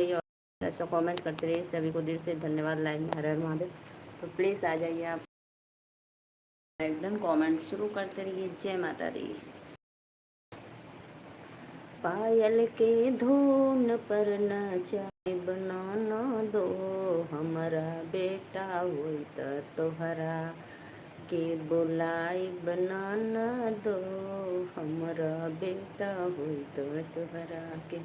ऐसा कमेंट करते रहिए। सभी को दिल से धन्यवाद। लाइव में हर हर महादेव। तो प्लीज़ आ जाइए आप, एकदम कमेंट शुरू करते रहिए। जय माता दी। पायल के धुन पर नचाए बनाना दो, हमारा बेटा होई त तोहरा के बोलाई बनाना दो, हमारा बेटा होई त तोहरा के।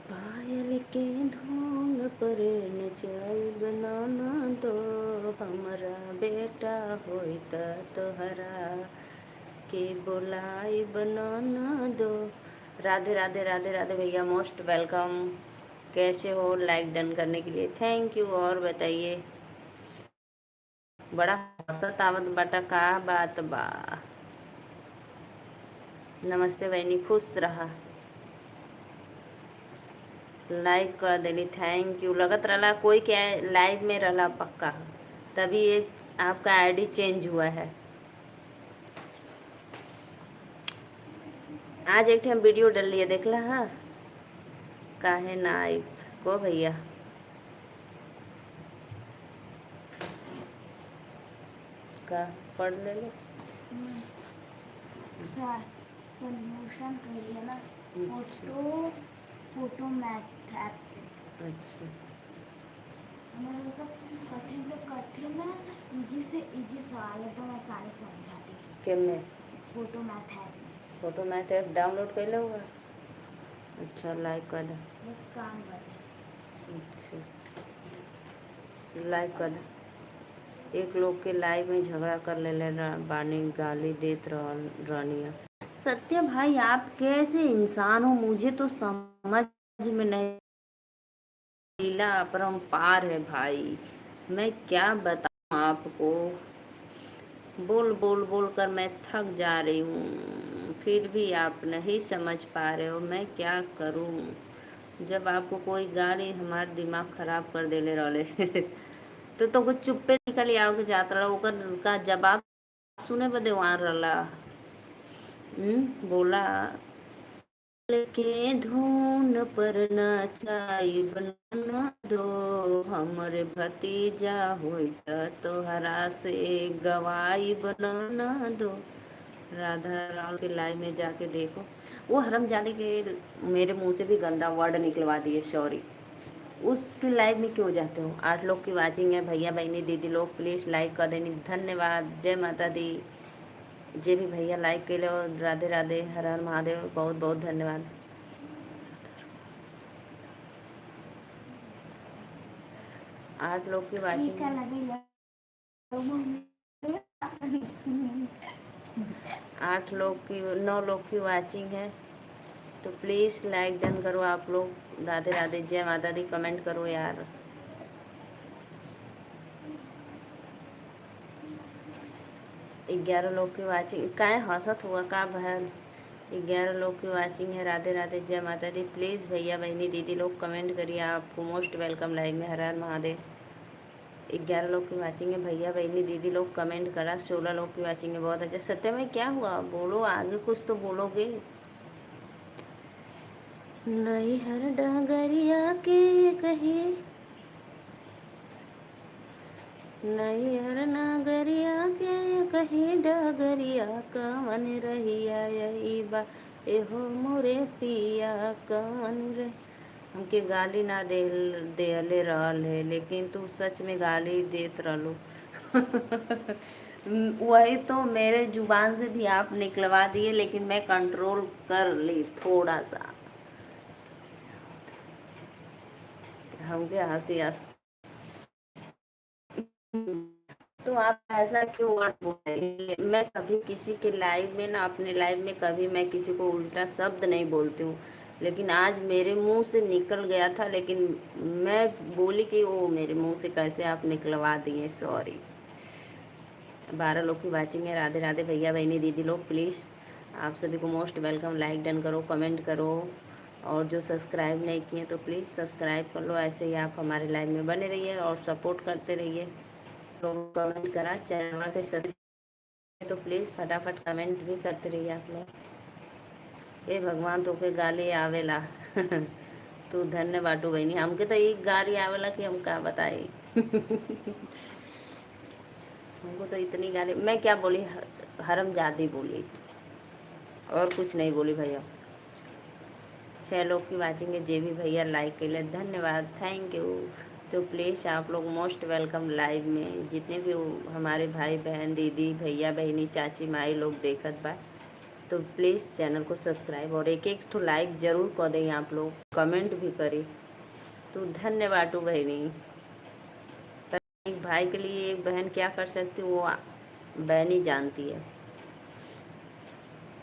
पायल के धुन पर नचाई बनाना दो, हमारा बेटा होई त तोहरा के बोलाई बनाना दो। राधे राधे राधे राधे भैया, मोस्ट वेलकम। कैसे हो? लाइक डन करने के लिए थैंक यू। और बताइए, बड़ा हसत आवत बाटा, का बात बा? नमस्ते बहनी, खुश रहा। लाइक कर देनी, थैंक यू। लगत रहा कोई क्या लाइव में रहा पक्का, तभी ये आपका आईडी चेंज हुआ है। आज एक हम वीडियो डाल लिया, देख ला? हाँ, काहे ना आई को भैया? का पढ़ ले लो। सोल्यूशन कर लिया ना, फोटो मैथ ऐप से। अच्छा, हमारे मतलब कठिन से कठिन है, इजी से इजी सवाल है तो मैं सारे समझाती हूँ। के में फोटो मैथ ऐप में। फोटो मैथ ऐप डाउनलोड कर लो होगा। अच्छा, लाइक कर दो। बस काम बजे। अच्छा, लाइक कर दो। एक लोग के लाइव में झगड़ा कर ले बानी, गाली देत रानिया। सत्य भाई, आप कैसे इंसान हो? मुझे तो समझ में नहीं। लीला अपरंपार है भाई, मैं क्या बताऊं आपको। बोल बोल बोल कर मैं थक जा रही हूँ, फिर भी आप नहीं समझ पा रहे हो। मैं क्या करूँ? जब आपको कोई गाली हमारा दिमाग खराब कर देले रहले तो कुछ चुप्पे निकल आओ के जात रहा ओकर का जवाब सुने बदे वहाँ रहला। बोला के धुन पर नचाई बनाना दो, हमरे भतीजा होई त तोहरा से गवाई बनाना दो। राधा राव के लाइव में जाके देखो। वो हरमजादे के मेरे मुंह से भी गंदा वर्ड निकलवा दिए, सॉरी। उसके लाइव में क्यों जाते हो? 8 लोग की वाचिंग है। भैया बहनी दीदी लोग प्लीज़ लाइक कर देनी, धन्यवाद। जय माता दी। जे भी भैया लाइक के लो, राधे राधे, हर हर महादेव, बहुत बहुत धन्यवाद। 8 लोग की वाचिंग है। 8 लोग की 9 लोग की वाचिंग है, तो प्लीज़ लाइक डन करो आप लोग। राधे राधे, जय माता दी, कमेंट करो यार। 11 लोग की वाचिंग, काहे हंसत हुआ का बहन? 11 लोग की वाचिंग है। राधे राधे, जय माता दी। प्लीज़ भैया बहनी दीदी लोग कमेंट करिए, आपको मोस्ट वेलकम लाइव में। हर हर महादेव। 11 लोग की वाचिंग है। भैया बहनी दीदी लोग कमेंट करा। 16 लोग की वाचिंग है। बहुत अच्छा। सत्य में क्या हुआ? बोलो आगे, कुछ तो बोलोगे। नैहर डगरिया के कहे, नैहर नगरिया के कहे डगरिया, कवन रहिया यही बा एहो मोरे पिया, कवन रही। हमके गाली ना देले रहल है, लेकिन तू सच में गाली देत रहलो। वही तो मेरे जुबान से भी आप निकलवा दिए, लेकिन मैं कंट्रोल कर ली थोड़ा सा। हमके हंसी आ, तो आप ऐसा क्यों वर्ड बोल रहे हैं? मैं कभी किसी के लाइव में ना, अपने लाइव में कभी मैं किसी को उल्टा शब्द नहीं बोलती हूँ, लेकिन आज मेरे मुंह से निकल गया था, लेकिन मैं बोली कि वो मेरे मुंह से कैसे आप निकलवा दिए, सॉरी। 12 लोग की वाचिंग है। राधे राधे भैया बहनी दीदी लोग प्लीज़, आप सभी को मोस्ट वेलकम। लाइक डन करो, कमेंट करो, और जो सब्सक्राइब नहीं किए तो प्लीज़ सब्सक्राइब कर लो। ऐसे ही आप हमारे लाइव में बने रहिए और सपोर्ट करते रहिए। लोग कमेंट करा चैनल के सदस्य, तो प्लीज़ फटाफट कमेंट भी करते रहिए आप लोग। हे भगवान, तो के गाली आवेला तो धन्य बाटू बहनी, हमके तो एक गाड़ी आवेला कि हम का बताई। हमको तो इतनी गाली, मैं क्या बोली, हरमजादी बोली, और कुछ नहीं बोली भैया। 6 लोग की वाचिंग है, जे भी भैया लाइक के लिए धन्यवाद, थैंक यू। तो प्लीज़ आप लोग मोस्ट वेलकम लाइव में, जितने भी हमारे भाई बहन दीदी भैया बहनी चाची माई लोग देखत बा, तो प्लीज़ चैनल को सब्सक्राइब और एक एक तो लाइक ज़रूर कर दें आप लोग, कमेंट भी करें। तो धन्यवाद टू बहनी। एक भाई के लिए एक बहन क्या कर सकती वो बहन ही जानती है।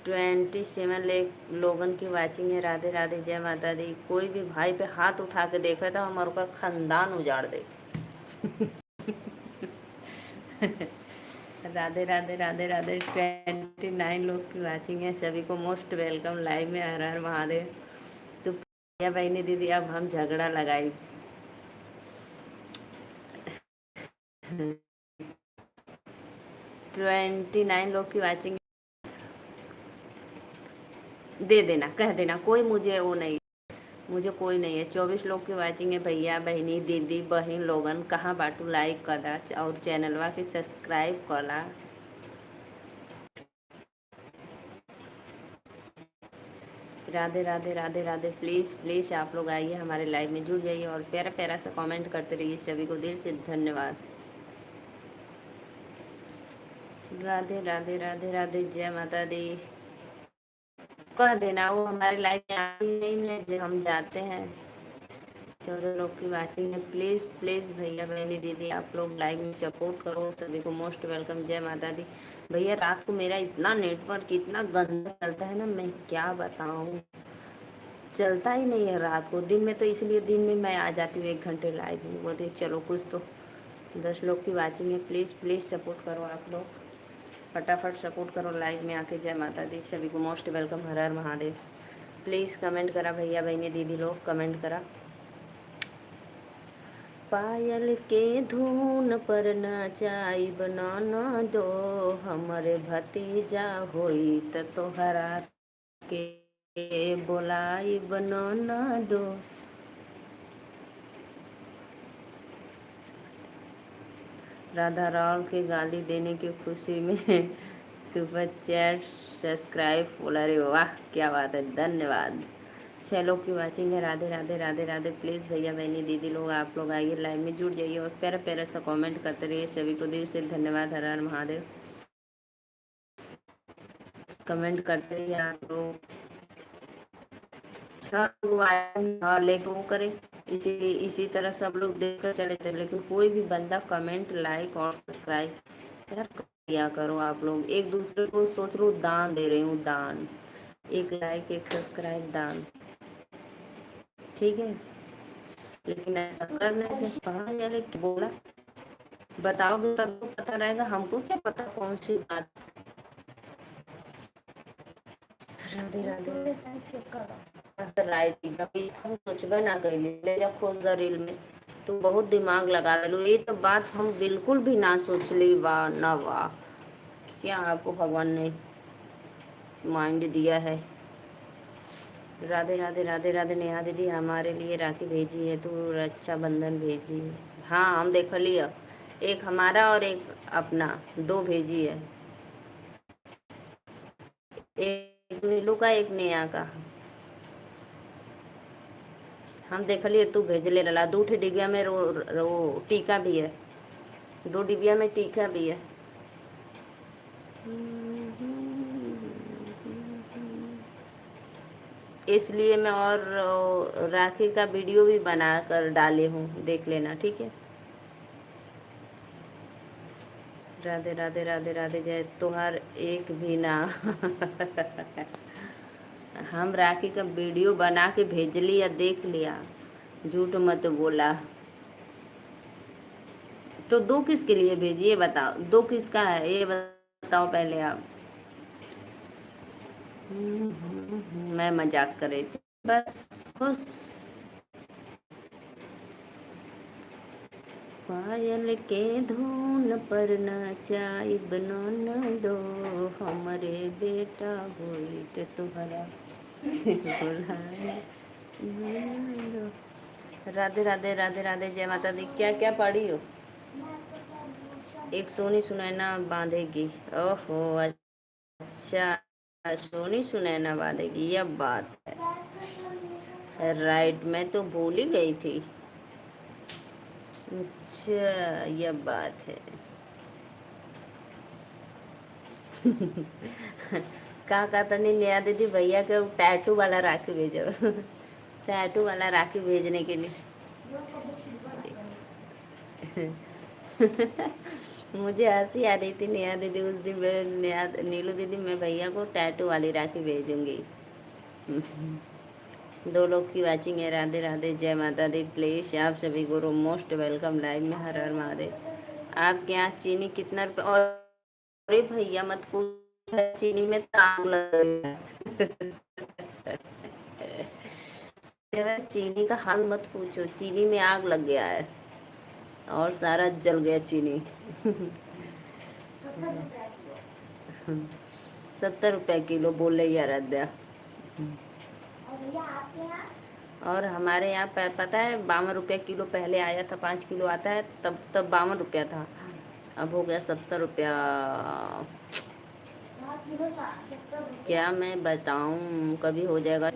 27 लोगन की वाचिंग है, राधे राधे जय माता दी। कोई भी भाई पे हाथ उठा के देखा तो हमारे का खानदान उजाड़ दे। राधे राधे राधे राधे। 29 लोग की वाचिंग है, सभी को मोस्ट वेलकम लाइव में। हर हर महादेव। तो भैया बहनी दीदी अब हम झगड़ा लगाई। 29 लोग की वाचिंग दे देना, कह देना, कोई मुझे वो नहीं, मुझे कोई नहीं है। 24 लोग की वाचिंग है, भैया बहनी दीदी बहन लोगन कहाँ बाटू लाइक करा और चैनलवा के सब्सक्राइब करा। राधे राधे राधे राधे। प्लीज़ प्लीज़ आप लोग आइए हमारे लाइव में, जुड़ जाइए और प्यारा प्यारा सा कमेंट करते रहिए। सभी को दिल से धन्यवाद। राधे राधे राधे राधे जय माता दी। कह देना, वो हमारे लाइव में आती नहीं है जब हम जाते हैं। 14 लोग की वाचिंग है, प्लीज़ प्लीज़ भैया बहनी दीदी आप लोग लाइव में सपोर्ट करो। सभी को मोस्ट वेलकम, जय माता दी। भैया रात को मेरा इतना नेटवर्क इतना गंदा चलता है ना, मैं क्या बताऊँ, चलता ही नहीं है रात को। दिन में तो इसलिए दिन में मैं आ जाती हूँ 1 घंटे लाइव में, बोलते चलो कुछ तो। 10 लोग की वाचिंग है, प्लीज़ प्लीज़ सपोर्ट करो आप लोग, फटाफट सपोर्ट करो लाइव में आके। जय माता दी, सभी को most welcome, her her Mahadev. Please comment करा भैया बहनी दीदी लोग, कमेंट करा। पायल के धुन पर नचाई बनाना दो, हमरे भतीजा होई त तोहरा के बोलाई बनाना दो। राधा राव के गाली देने की खुशी में सुपर चैट सब्सक्राइब फॉलो। अरे वाह क्या बात है, धन्यवाद। 6 लोग की वाचिंग है, राधे राधे राधे राधे। प्लीज़ भैया बहनी दीदी लोग आप लोग आइए लाइव में, जुड़ जाइए और प्यारा प्यारा सा कमेंट करते रहिए। सभी को दिल से धन्यवाद, हर हर महादेव। कमेंट करते रहिए आप लोग। 6 लोग आए और लेके वो करें, इसी तरह सब लोग देखकर चले थे, लेकिन कोई भी बंदा कमेंट लाइक और सब्सक्राइब यार किया करो आप लोग। एक दूसरे को सोच लो दान दे रही हूँ, दान, एक लाइक एक सब्सक्राइब दान, ठीक है। लेकिन ऐसा करने से कहाँ जाने बोला, बताओगे तब तो पता रहेगा, हमको क्या पता कौन सी बात। राधे राधे। राइट, कभी हम सोचबे ना करिए, ले जा खोज द रील में तो बहुत दिमाग लगा लो, ये तो बात हम बिल्कुल भी ना सोच ली। वाह ना वाह, क्या आपको भगवान ने माइंड दिया है। राधे राधे राधे राधे। नेहा दीदी हमारे लिए राखी भेजी है, तो रक्षाबंधन भेजी है। हाँ हम देख लिया, एक हमारा और एक अपना, 2 भेजी है, एक नीलू का एक नेहा का। हम देख लिए, तू भेज ले रहा 2 डिबिया में वो टीका भी है, 2 डिबिया में टीका भी है। इसलिए मैं और राखी का वीडियो भी बना कर डाले हूँ, देख लेना ठीक है। राधे राधे राधे राधे जय। तोहार एक भी ना हम राखी का वीडियो बना के भेज लिया, देख लिया, झूठ मत बोला। तो 2 किसके लिए भेजी ये बताओ, 2 किसका है ये बताओ पहले आप। मैं मजाक कर रही थी बस, खुश। पायल के धुन पर नचाई बनाना दो, हमारे बेटा होई ते तुम्हारा बुलाए। राधे राधे राधे राधे, जय माता दी। क्या क्या पढ़ी हो? एक सोनी सुनैना बांधेगी। ओहो, अच्छा, सोनी सुनैना बांधेगी, यह बात है। राइट, मैं तो भूल ही गई थी। अच्छा, यह बात है। का तनी नया दीदी भैया के टैटू वाला राखी भेजो। टैटू वाला राखी भेजने के लिए। मुझे हंसी आ रही थी नेहा दीदी उस दिन, मैं नेहा नीलू दीदी मैं भैया को टैटू वाली राखी भेजूंगी। दो लोग की वाचिंग है। राधे राधे, जय माता दी। प्लीज आप सभी को मोस्ट वेलकम लाइव में। हर हर महादेव। आपके यहाँ चीनी कितना रुपये? और अरे भैया मत पूछ, चीनी में तो आग लग रही है। चीनी का हाल मत पूछो, चीनी में आग लग गया है और सारा जल गया चीनी। 70 रुपये किलो बोल रही आराध्या। और हमारे यहाँ पता है 52 रुपये किलो पहले आया था, 5 किलो आता है, तब 52 रुपया था, अब हो गया 70 रुपया। क्या मैं बताऊँ, कभी हो जाएगा।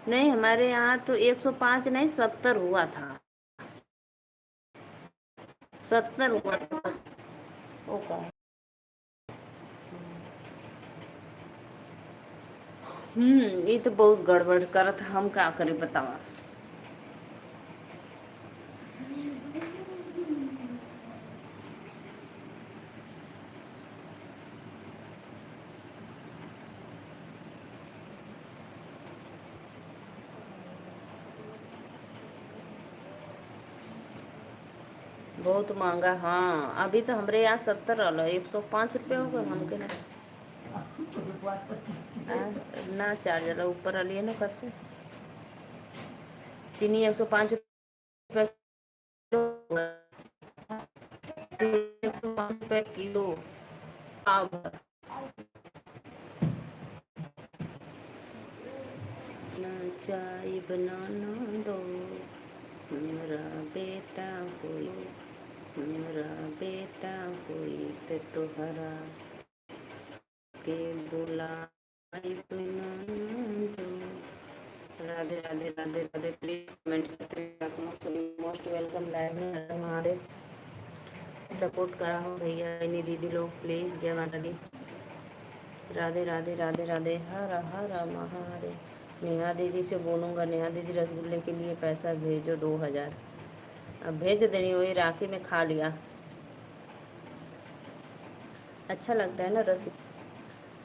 नहीं, हमारे यहाँ तो 105 नहीं 70 हुआ था। 70 हुआ था। ओका। ये तो बहुत गड़बड़ करत, हम का करें बतावा। बहुत महंगा। हाँ, अभी तो हमारे यहाँ 70 रहल, 105 रुपये हो गए हमके ना। ना चार्ज रहा ऊपर वाली है ना, कब से चीनी 105 रुपये किलो। 105 रुपये किलो। अब ना चाय बनाना दो, मेरा बेटा कोई, मेरा बेटा कोई ते तोहरा के बुलाई बनाना दो। राधे राधे राधे राधे। प्लीज कमेंट करते हैं। मोस्ट वेलकम लाइव में। हर महादेव। सपोर्ट करा हो भैया इन्हीं दीदी लोग, प्लीज। जय माता दी। राधे राधे राधे राधे। हर हर महादेव। नेहा दीदी से बोलूँगा, नेहा दीदी रसगुल्ले के लिए पैसा भेजो 2000। अब भेज देनी, वही राखी में खा लिया। अच्छा लगता है ना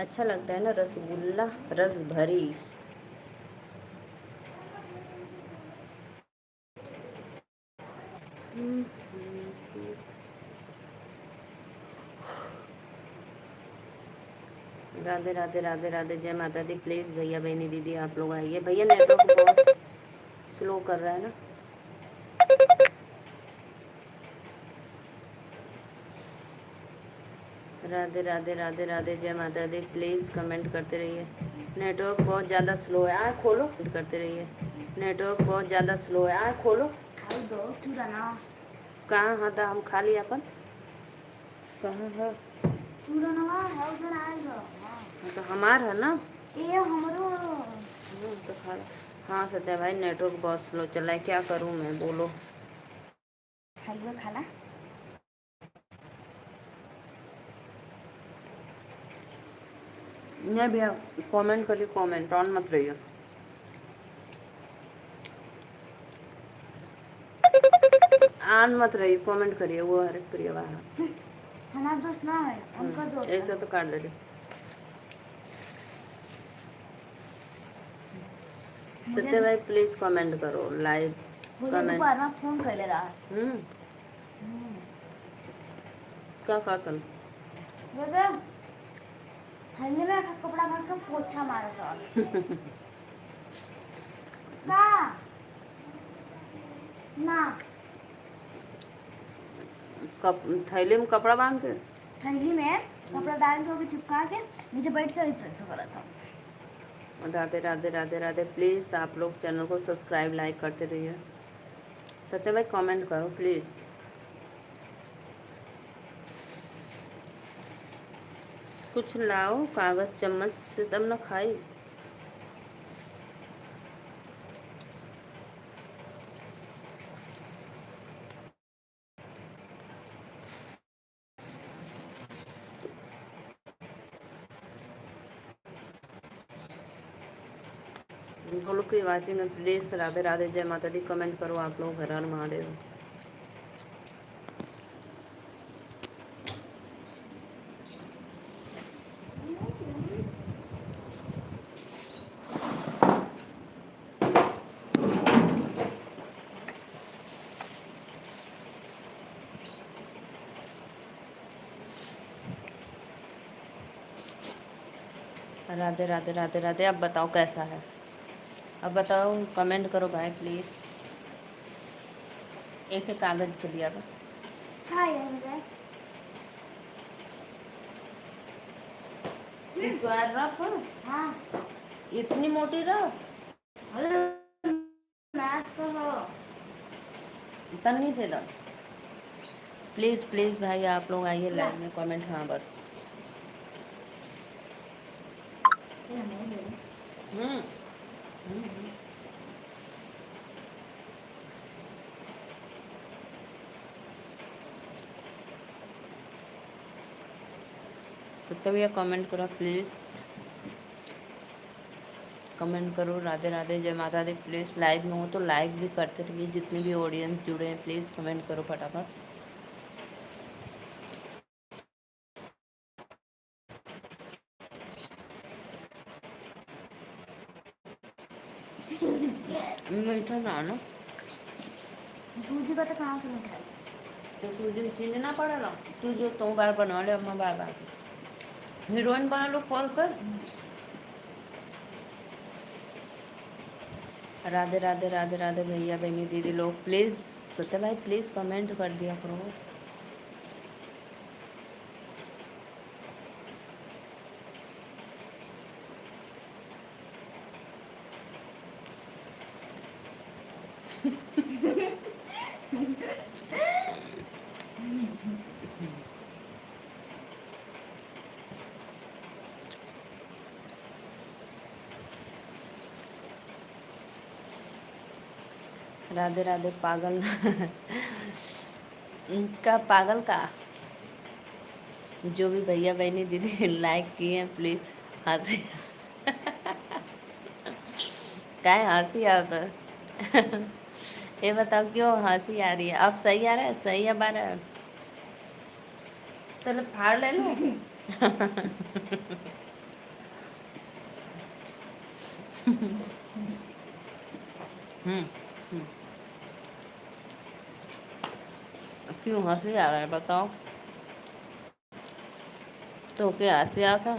अच्छा लगता है ना रसगुल्ला, रस भरी। राधे राधे राधे राधे, जय माता दी। प्लीज भैया बहनी दीदी आप लोग आइए। भैया नेटवर्क बहुत स्लो कर रहा है ना। राधे राधे राधे राधे, जय माता दी। प्लीज कमेंट करते रहिए। नेटवर्क बहुत ज़्यादा स्लो है, आँख खोलो। करते रहिए। नेटवर्क बहुत ज़्यादा स्लो है, आँख खोलो। कहाँ हाँ था, हम खा लिया अपन। कहाँ है तो हमार है ना ये हमरो। तो खा। हाँ सत्या भाई, नेटवर्क बहुत स्लो चला है, क्या करूँ मैं, बोलो। हलवा खाना। नहीं भैया, कमेंट करिए, कमेंट ऑन मत रहिए। ऑन मत रहिए, कमेंट करिए। वो हरे प्रिय बाहर हमारा दोस्त ना है, उनका दोस्त ऐसा तो काट दे। सत्य भाई प्लीज कमेंट करो, लाइव कमेंट। फोन कर ले रहा। क्या तन थैली में कपड़ा भर के पोछा मारा था। ना थैली में कपड़ा बांध के, थैली में कपड़ा डाल के चिपका के नीचे बैठ कर ऐसा करा था। राधे राधे राधे राधे। प्लीज़ आप लोग चैनल को सब्सक्राइब लाइक करते रहिए। सत्य भाई कमेंट करो प्लीज़। कुछ लाओ कागज़ चम्मच से तब ना खाई। गोलू की वाचिंग में प्लीज़ राधे राधे जय माता दी कमेंट करो आप लोग। हर हर महादेव। राधे राधे राधे राधे। अब बताओ कैसा है, अब बताओ कमेंट करो भाई प्लीज़। एक कागज़ के दिया बा। हाँ यार रफ हाँ इतनी मोटी रफ मैथ का हो तन्नी से दो प्लीज़ प्लीज़ भाई। आप लोग आइए लाइव में कमेंट। हाँ बस। हम्म हम्म। सत्य भैया कमेंट करो प्लीज़। कमेंट करो राधे राधे जय माता दी। प्लीज़ लाइव में हो तो लाइक भी करते रहिए। जितने भी ऑडियंस जुड़े हैं प्लीज़ कमेंट करो फटाफट। मीठा ना ना सूजी का तो कहाँ से मिठाई तो सूजी में चीनी ना पड़ेगा। तू जो तुम बार बना ले अम्मा बार बार हीरोइन बना लो कॉल कर। राधे राधे राधे राधे भैया बहनी दीदी लोग प्लीज़। सत्य भाई प्लीज़ कमेंट कर दिया करो। राधे राधे पागल का पागल का जो भी भैया बहनी दीदी लाइक किए हैं प्लीज़। हंसी क्या है हंसी आता है? ये बताओ क्यों हंसी आ रही है? अब सही आ रहा है? सही अब आ रहा है? चलो फाड़ ले लो। हम्म हम्म। क्यों हंसी आ रहा है बताओ तो? क्या हंसी आता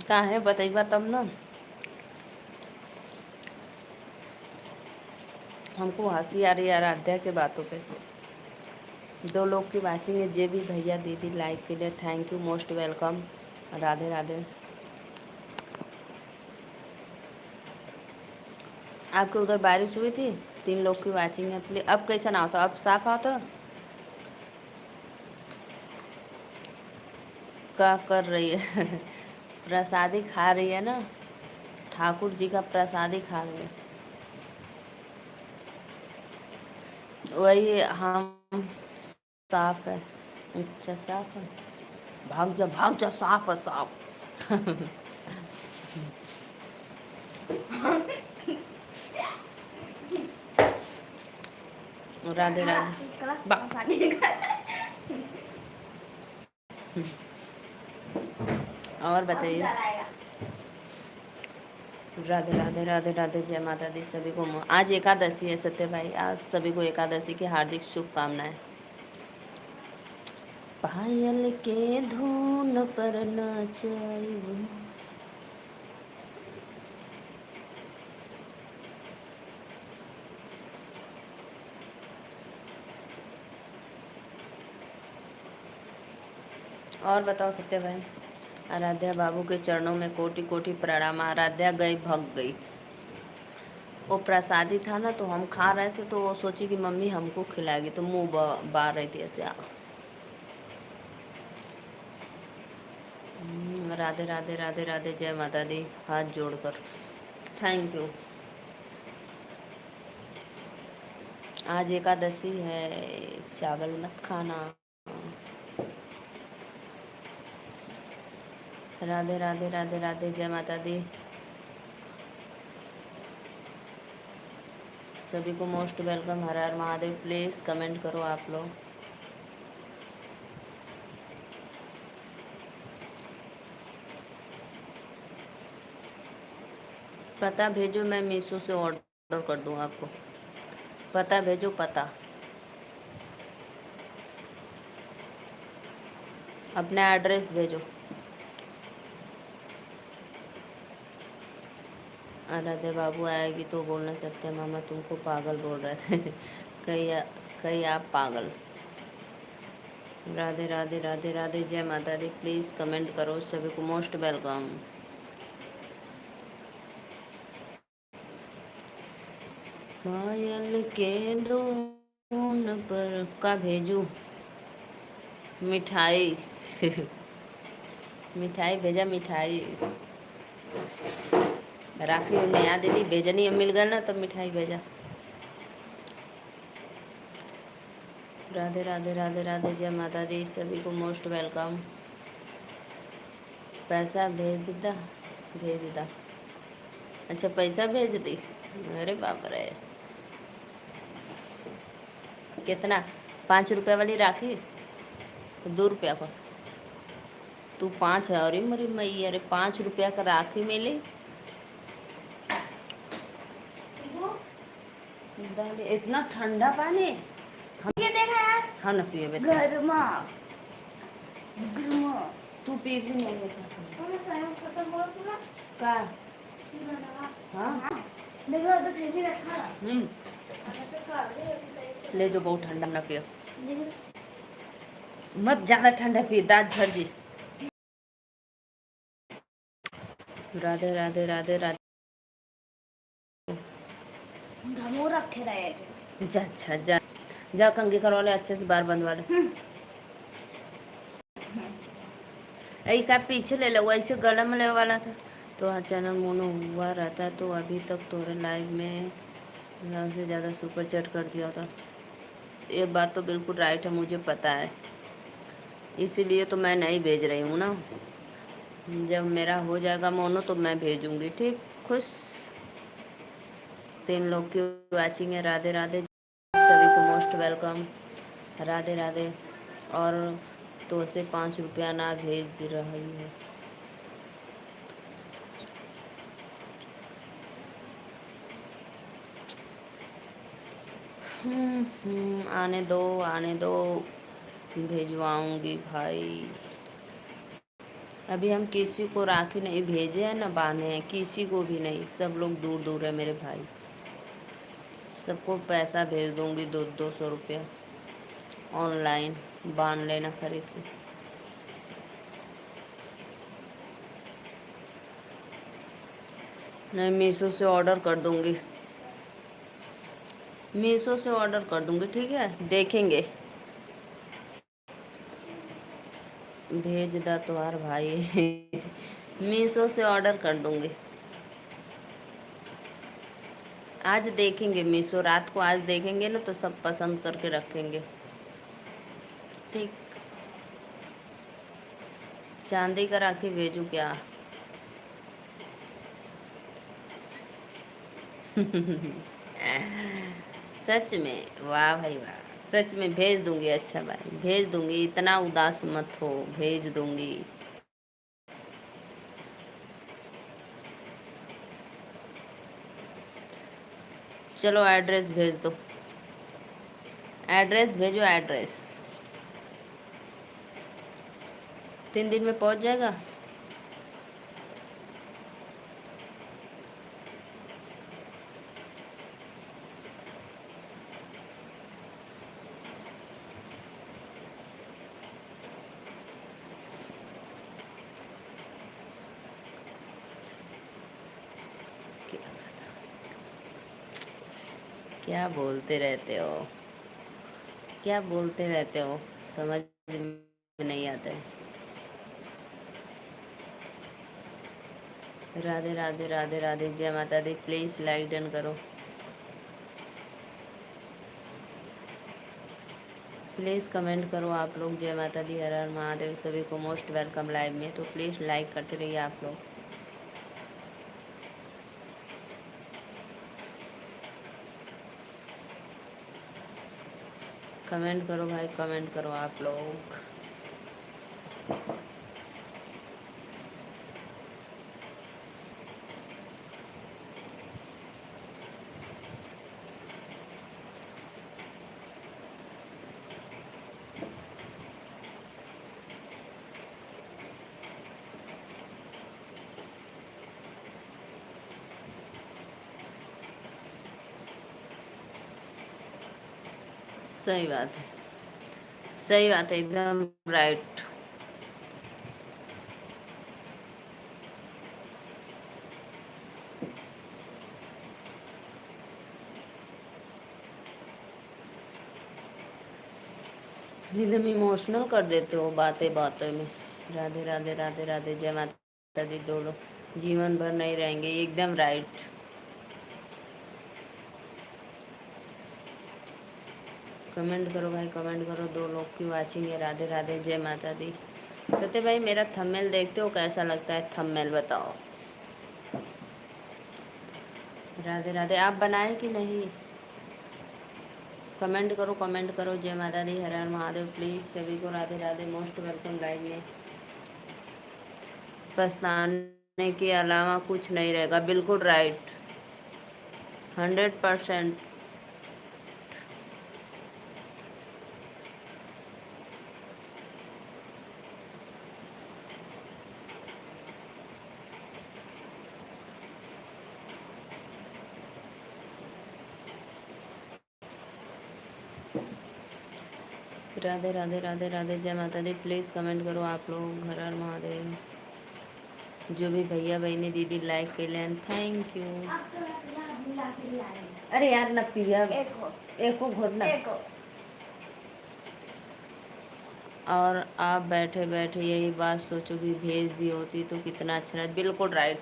का है बताइए तब ना। हमको हंसी आ रही है आराध्या के बातों पे। दो लोग की वाचिंग है। जे भी भैया दीदी लाइक के लिए thank you most welcome. Radhe Radhe. आपके उधर बारिश हुई थी? 3 लोग की वाचिंग है प्लीज। अब कैसा ना होता? अब साफ आता? क्या कर रही है? प्रसादी खा रही है ना, ठाकुर जी का प्रसादी खा रही है। वही हम साफ है। अच्छा साफ है। भाग जा साफ है साफ। राधे राधे बा। और बताइए। राधे राधे राधे राधे जय माता दी सभी को। आज एकादशी है सत्य भाई। आज सभी को एकादशी की हार्दिक शुभकामनाएं। पायल के धुन पर नाचाई। और बताओ सत्य भाई आराध्या बाबू के चरणों में कोटि कोटि प्रणाम। आराध्या गई, भग गई। वो प्रसादी था ना, तो हम खा रहे थे, तो वो सोची कि मम्मी हमको खिलाएगी, तो मुंह बार रही थी ऐसे। राधे राधे राधे राधे, जय माता दी, हाथ जोड़कर थैंक यू। आज एकादशी है, चावल मत खाना। राधे राधे राधे राधे, जय माता दी। सभी को most welcome. Her her Mahadev. Please comment करो आप लोग। पता भेजो, मैं मीशो से ऑर्डर कर दूँ आपको। पता भेजो, पता अपना एड्रेस भेजो। आराध्या बाबू आएगी तो बोलना चाहते हैं मामा तुमको पागल बोल रहे थे। कहीं आप पागल। राधे राधे राधे राधे, जय माता दी। प्लीज़ कमेंट करो, सभी को मोस्ट वेलकम। पायल के धून पर का भेजू मिठाई। मिठाई भेजा, मिठाई। राखी में नया दीदी भेजनी मिल गया ना, तब मिठाई भेजा। राधे राधे राधे राधे, जय माता दी। सभी को मोस्ट वेलकम। पैसा भेज दा, भेज दा। अच्छा पैसा भेज दी। अरे बाप रे, कितना? 5 रुपये वाली राखी, 2 रुपया को तू 5 है। अरे मरी मई, अरे 5 रुपया का राखी मिली। इतना ठंडा पानी ये देखा यार, हाँ ना पिए गर्मा गर्मा। तू पी भी नहीं लेता खत्म हो पूरा का। हाँ हाँ देखो तो थैली रखा। ले जो, बहुत ठंडा ना पियो, मत ज्यादा ठंडा पिए, दांत झड़ जी। राधे राधे राधे राधे। धमो रखे रहेगा। जा अच्छा जा, जा कंघी करवा ले, अच्छे से बार बंद वाले। यही का पीछे ले लो, ऐसे गला में ले वाला था। तो हर चैनल मोनो हुआ रहता, तो अभी तक तोरे लाइव में से ज़्यादा सुपर चैट कर दिया था। ये बात तो बिल्कुल राइट है, मुझे पता है, इसीलिए तो मैं नहीं भेज रही हूँ ना। जब मेरा हो जाएगा मोनो तो मैं भेजूंगी, ठीक। खुश। 3 लोग की वाचिंग है। राधे राधे, सभी को मोस्ट वेलकम। राधे राधे। और तो से 5 रुपया ना भेज रही है। आने दो, आने दो, भेजवाऊंगी भाई। अभी हम किसी को राखी नहीं भेजे हैं, ना बांधे हैं, किसी को भी नहीं। सब लोग दूर दूर है मेरे भाई। सबको पैसा भेज दूंगी, 200 रुपया ऑनलाइन, बांध लेना खरीद के। नहीं, मीशो से ऑर्डर कर दूंगी, मीशो से ऑर्डर कर दूंगी, ठीक है। देखेंगे, भेज दा तुम्हार भाई। मीशो से ऑर्डर कर दूंगी। आज देखेंगे मीशो, रात को आज देखेंगे ना, तो सब पसंद करके रखेंगे, ठीक। चांदी का राखी भेजू क्या? सच में, वाह भाई वाह, सच में भेज दूंगी। अच्छा भाई भेज दूंगी, इतना उदास मत हो, भेज दूंगी। चलो एड्रेस भेज दो, एड्रेस भेजो, एड्रेस। 3 दिन में पहुंच जाएगा। क्या बोलते रहते हो, क्या बोलते रहते हो, समझ में नहीं आता है। राधे राधे राधे राधे, जय माता दी। प्लीज लाइक डन करो, प्लीज़ कमेंट करो आप लोग। जय माता दी, हर हर महादेव। सभी को मोस्ट वेलकम लाइव में, तो प्लीज़ लाइक करते रहिए आप लोग। कमेंट करो भाई, कमेंट करो आप लोग। सही बात है, सही बात है, एकदम राइट। एकदम इमोशनल कर देते हो बातें बातों में। राधे राधे राधे राधे, जय माता दी। दो लोग जीवन भर नहीं रहेंगे, एकदम राइट। कमेंट करो भाई, कमेंट करो। दो लोग की वाचिंग है। राधे राधे, जय माता दी। सत्य भाई, मेरा थंबनेल देखते हो, कैसा लगता है थंबनेल, बताओ। राधे राधे, आप बनाए कि नहीं? कमेंट करो, कमेंट करो। जय माता दी, हर हर महादेव। प्लीज़ सभी को Radhe Radhe, most welcome live में। पछताने के अलावा कुछ नहीं रहेगा, बिल्कुल राइट, 100%। राधे राधे राधे राधे, जय माता दी। प्लीज़ कमेंट करो आप लोग, हर हर महादेव। जो भी भैया बहनी दीदी लाइक के लिए थैंक यू। अरे यार न पिया, एक को घोटना। और आप बैठे बैठे यही बात सोचो कि भेज दी होती तो कितना अच्छा रहता। बिल्कुल राइट।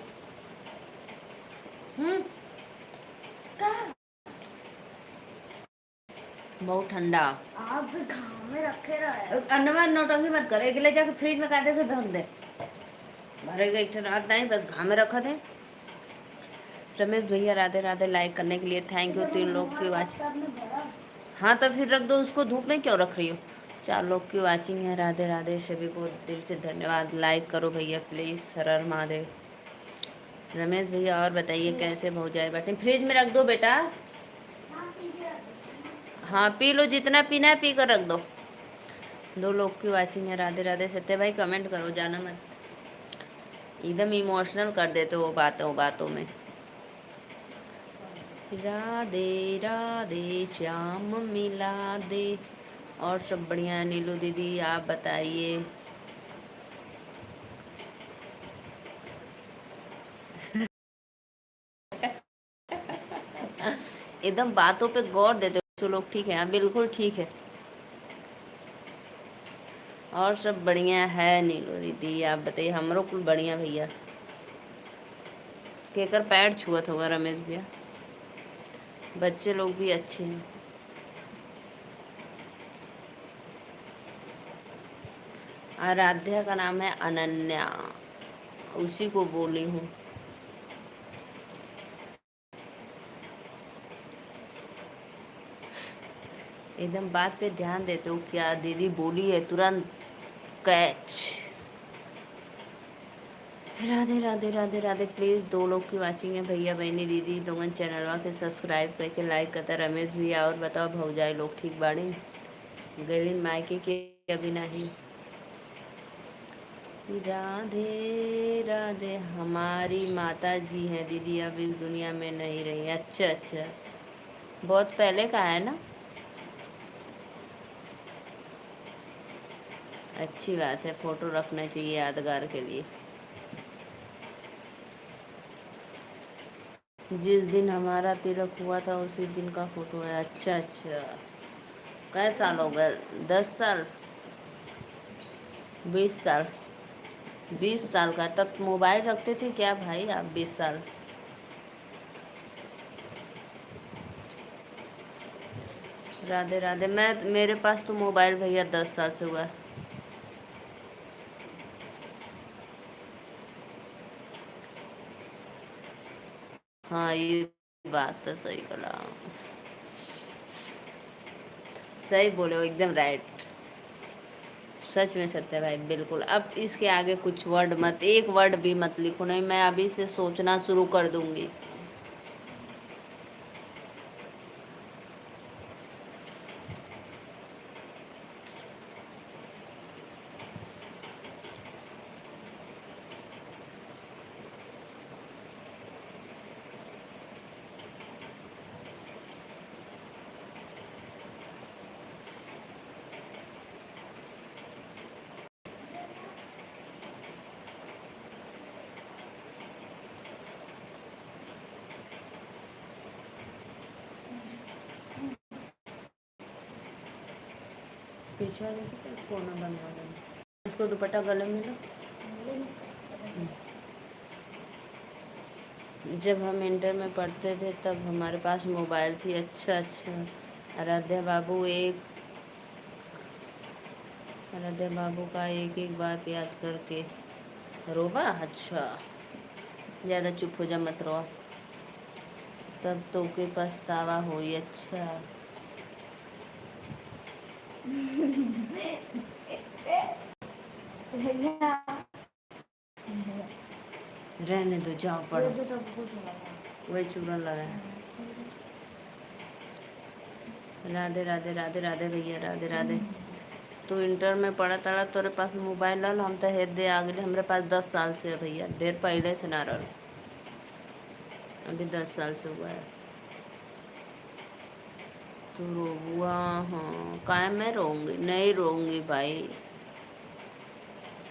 बहुत ठंडा। आप घाम में रखे रहे। अन्नवा नौटंकी मत कर, एक ले जाके फ्रिज में कायदे से धर दे। भरेगा एक रात नहीं, बस घाम में रखा दे। रमेश भैया राधे राधे, लाइक करने के लिए थैंक यू। 3 लोग की वाच। हाँ तो फिर रख दो उसको, धूप में क्यों रख रही हो। 4 लोग की वाचिंग है। राधे राधे, सभी को दिल से धन्यवाद। लाइक करो भैया प्लीज़, हर हर महादेव। रमेश भैया और बताइए कैसे भौजाई बैठे? फ्रिज में रख दो बेटा। हाँ पी लो, जितना पीना है पी कर रख दो। 2 लोग की वाचिंग है। राधे राधे। सत्य भाई कमेंट करो, जाना मत, एकदम इमोशनल कर देते हो बातों बातों में। राधे राधे, श्याम मिला दे। और सब बढ़िया है नीलू दीदी, आप बताइए। एकदम बातों पे गौर देते हो जो लोग, ठीक है। हाँ बिल्कुल ठीक है। और सब बढ़िया है नीलू दीदी, आप बताइए। हमरो कुल बढ़िया भैया। केकर पैर छुअत होगा रमेश भैया। बच्चे लोग भी अच्छे हैं। आराध्या का नाम है अनन्या, उसी को बोली हूँ। एकदम बात पे ध्यान देते हो, क्या दीदी बोली है तुरंत कैच। राधे राधे राधे राधे। प्लीज़ 2 लोग की वाचिंग है। भैया बहनी दीदी लोगन चैनलवा के सब्सक्राइब करके लाइक करता। रमेश भैया और बताओ भौजाई लोग ठीक बाड़ी? गैलिन मायके के अभी नहीं। राधे राधे, हमारी माता जी हैं दीदी, अब इस दुनिया में नहीं रही। अच्छा अच्छा, बहुत पहले का है ना। अच्छी बात है, फ़ोटो रखना चाहिए यादगार के लिए। जिस दिन हमारा तिलक हुआ था उसी दिन का फोटो है। अच्छा अच्छा, कै साल हो गए? 10 साल? 20 साल? 20 साल का? तब मोबाइल रखते थे क्या भाई आप 20 साल? राधे राधे। मैं, मेरे पास तो मोबाइल भैया 10 साल से हुआ है। हाँ, ये बात तो सही कला, सही बोले हो, एकदम राइट। सच में सत्य भाई, बिल्कुल। अब इसके आगे कुछ वर्ड मत, एक वर्ड भी मत लिखो, नहीं मैं अभी से सोचना शुरू कर दूंगी। पीछे वाले की तो कोना बनवा देना, इसको दुपट्टा गले में लो। जब हम इंटर में पढ़ते थे तब हमारे पास मोबाइल थी। अच्छा अच्छा। आराध्या बाबू एक आराध्या बाबू का एक एक बात याद करके रोबा। अच्छा, ज़्यादा चुप हो जा, मत रो, तब तो के पछतावा होई। अच्छा, रहने दो, जाओ पढ़ो। वही चूरन लगा है। राधे राधे राधे राधे भैया, राधे राधे। तू इंटर में पढ़ा तारा, तोरे पास मोबाइल रहल, हम तो हेद दे आ गए। हमारे पास 10 साल से है भैया, ढेर पहले से ना रहल, अभी 10 साल से हुआ है। तू रोबुआ? हाँ, काहे मैं रोऊंगी? नहीं रोऊंगी भाई,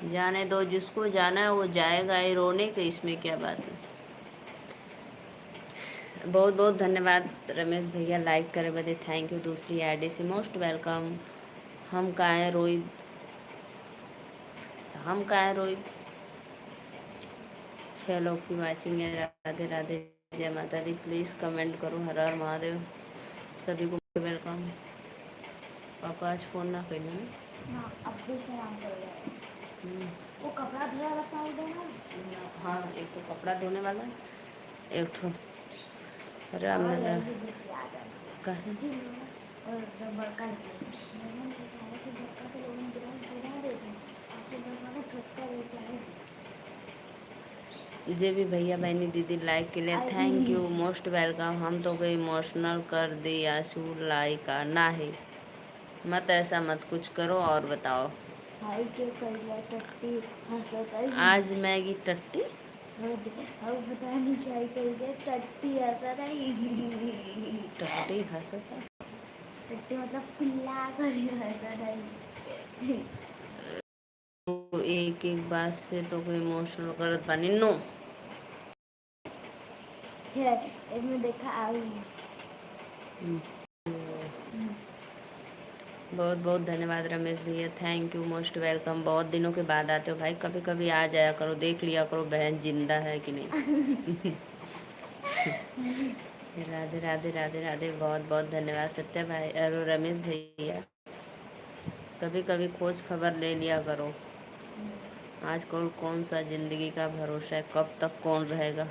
जाने दो, जिसको जाना है वो जाएगा ही, रोने के इसमें क्या बात है। बहुत बहुत धन्यवाद रमेश भैया, लाइक करे बदे थैंक यू। दूसरी आईडी से मोस्ट वेलकम। हम काहे रोई, हम काहे रोई। 6 लोग की वाचिंग है। राधे राधे, जय माता दी। प्लीज़ कमेंट करो, हर हर महादेव। सभी को वेलकम। पापा आज फोन ना करें ना, अब भी सलाम कर रहे हैं। वो कपड़ा धोने वाला पाउडर है। हाँ, एक तो कपड़ा धोने वाला है, एक ठो और मेरा ऐसे भी से आ जाए। कहे और जब बड़का मैंने बताया कि बड़का तो लोगों ने गिरा देते, आपसे बस वाला छोटा लेके आएगी। जे भी भैया बहनी दीदी लाइक के लिए थैंक यू, मोस्ट वेलकम। हम तो कोई इमोशनल कर दी आंसू लाइक का ना है, मत ऐसा मत कुछ करो। और बताओ, भाई के करिया टट्टी हंसत आई। आज मैगी टट्टी? अब पता नहीं क्या ही करिए, टट्टी हंसत आई। टट्टी हंसत है? टट्टी मतलब कुल्ला कर हंसत आई। तो एक एक बात से तो कोई इमोशनल करत बानी नो। है इसमें देखा आई। बहुत बहुत धन्यवाद रमेश भैया, थैंक यू, मोस्ट वेलकम। बहुत दिनों के बाद आते हो भाई, कभी कभी आ जाया करो, देख लिया करो बहन जिंदा है कि नहीं। राधे राधे राधे राधे, बहुत बहुत धन्यवाद सत्य भाई और रमेश भैया। कभी कभी खोज खबर ले लिया करो। आजकल कौन सा जिंदगी का भरोसा है, कब तक कौन रहेगा।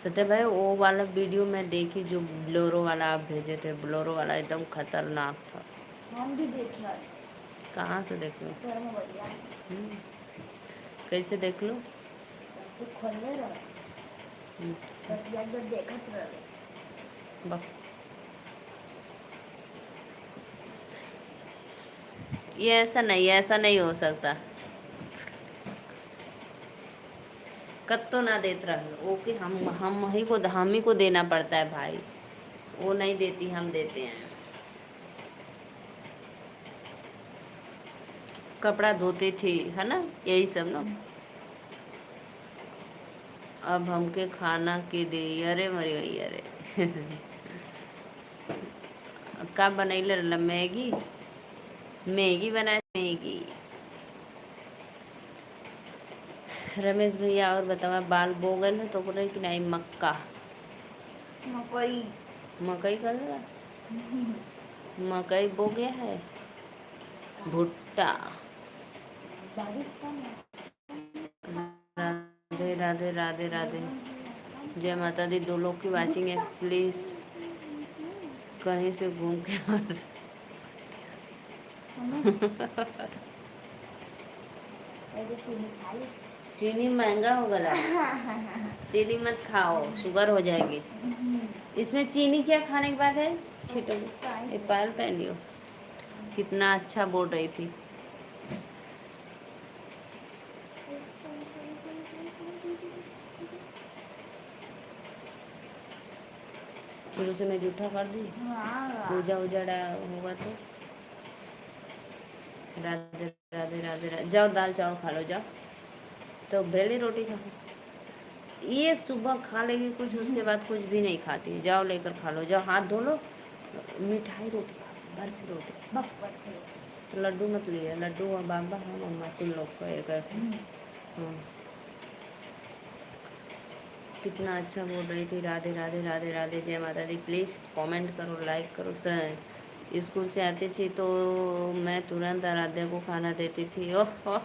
सत्य भाई, वो वाला वीडियो मैं देखी जो ब्लोरो वाला आप भेजे थे, ब्लोरो वाला एकदम खतरनाक था। हम भी देखे आज। कहाँ से देख लो? घर में बढ़िया कैसे देख लो? तो खोलने रहा तकिया जब देखा तो बक ये ऐसा नहीं हो सकता। कब तो ना देत रह ओके, हम ही को देना पड़ता है भाई, वो नहीं देती, हम देते हैं। कपड़ा धोते थे, है ना, यही सब ना। अब हमके खाना के दे। अरे मरी भई अरे का बनैले रहला? मैगी? मैगी बनाए? मैगी। रमेश भैया और बतावा, बाल बो गए है तो बोले कि नहीं? मक्का मकई मकई कर रहा? मकई बो गया है। भुट्टा। बारिश का राधे राधे राधे राधे। जय माता दी। दो लोग की वाचिंग है, प्लीज कहीं से घूम के आ ऐसे चीनी खाई। चीनी महंगा हो गया। चीनी मत खाओ, शुगर हो जाएगी। इसमें चीनी क्या खाने की बात है? छिटो ये पायल पहनियो। कितना अच्छा बोल रही थी। फिर उसे मैं जूठा कर दी। पूजा उजाड़ा होगा तो। राधे राधे राधे राधे। जाओ दाल चावल खा लो, जाओ। तो बेली रोटी खा लो। ये सुबह खा लेगी कुछ, उसके बाद कुछ भी नहीं खाती। जाओ लेकर खा लो, जाओ हाथ धो लो। मिठाई रोटी खा लो, बर्फी रोटी। तो लड्डू मत लिए, लड्डू और बाबा हम मम्मा तुम लोग को एक। हाँ कितना अच्छा बोल रही थी। राधे राधे राधे राधे। जय माता दी। प्लीज़ कमेंट करो, लाइक करो। सर स्कूल से आती थी तो मैं तुरंत आराध्या को खाना देती थी। ओह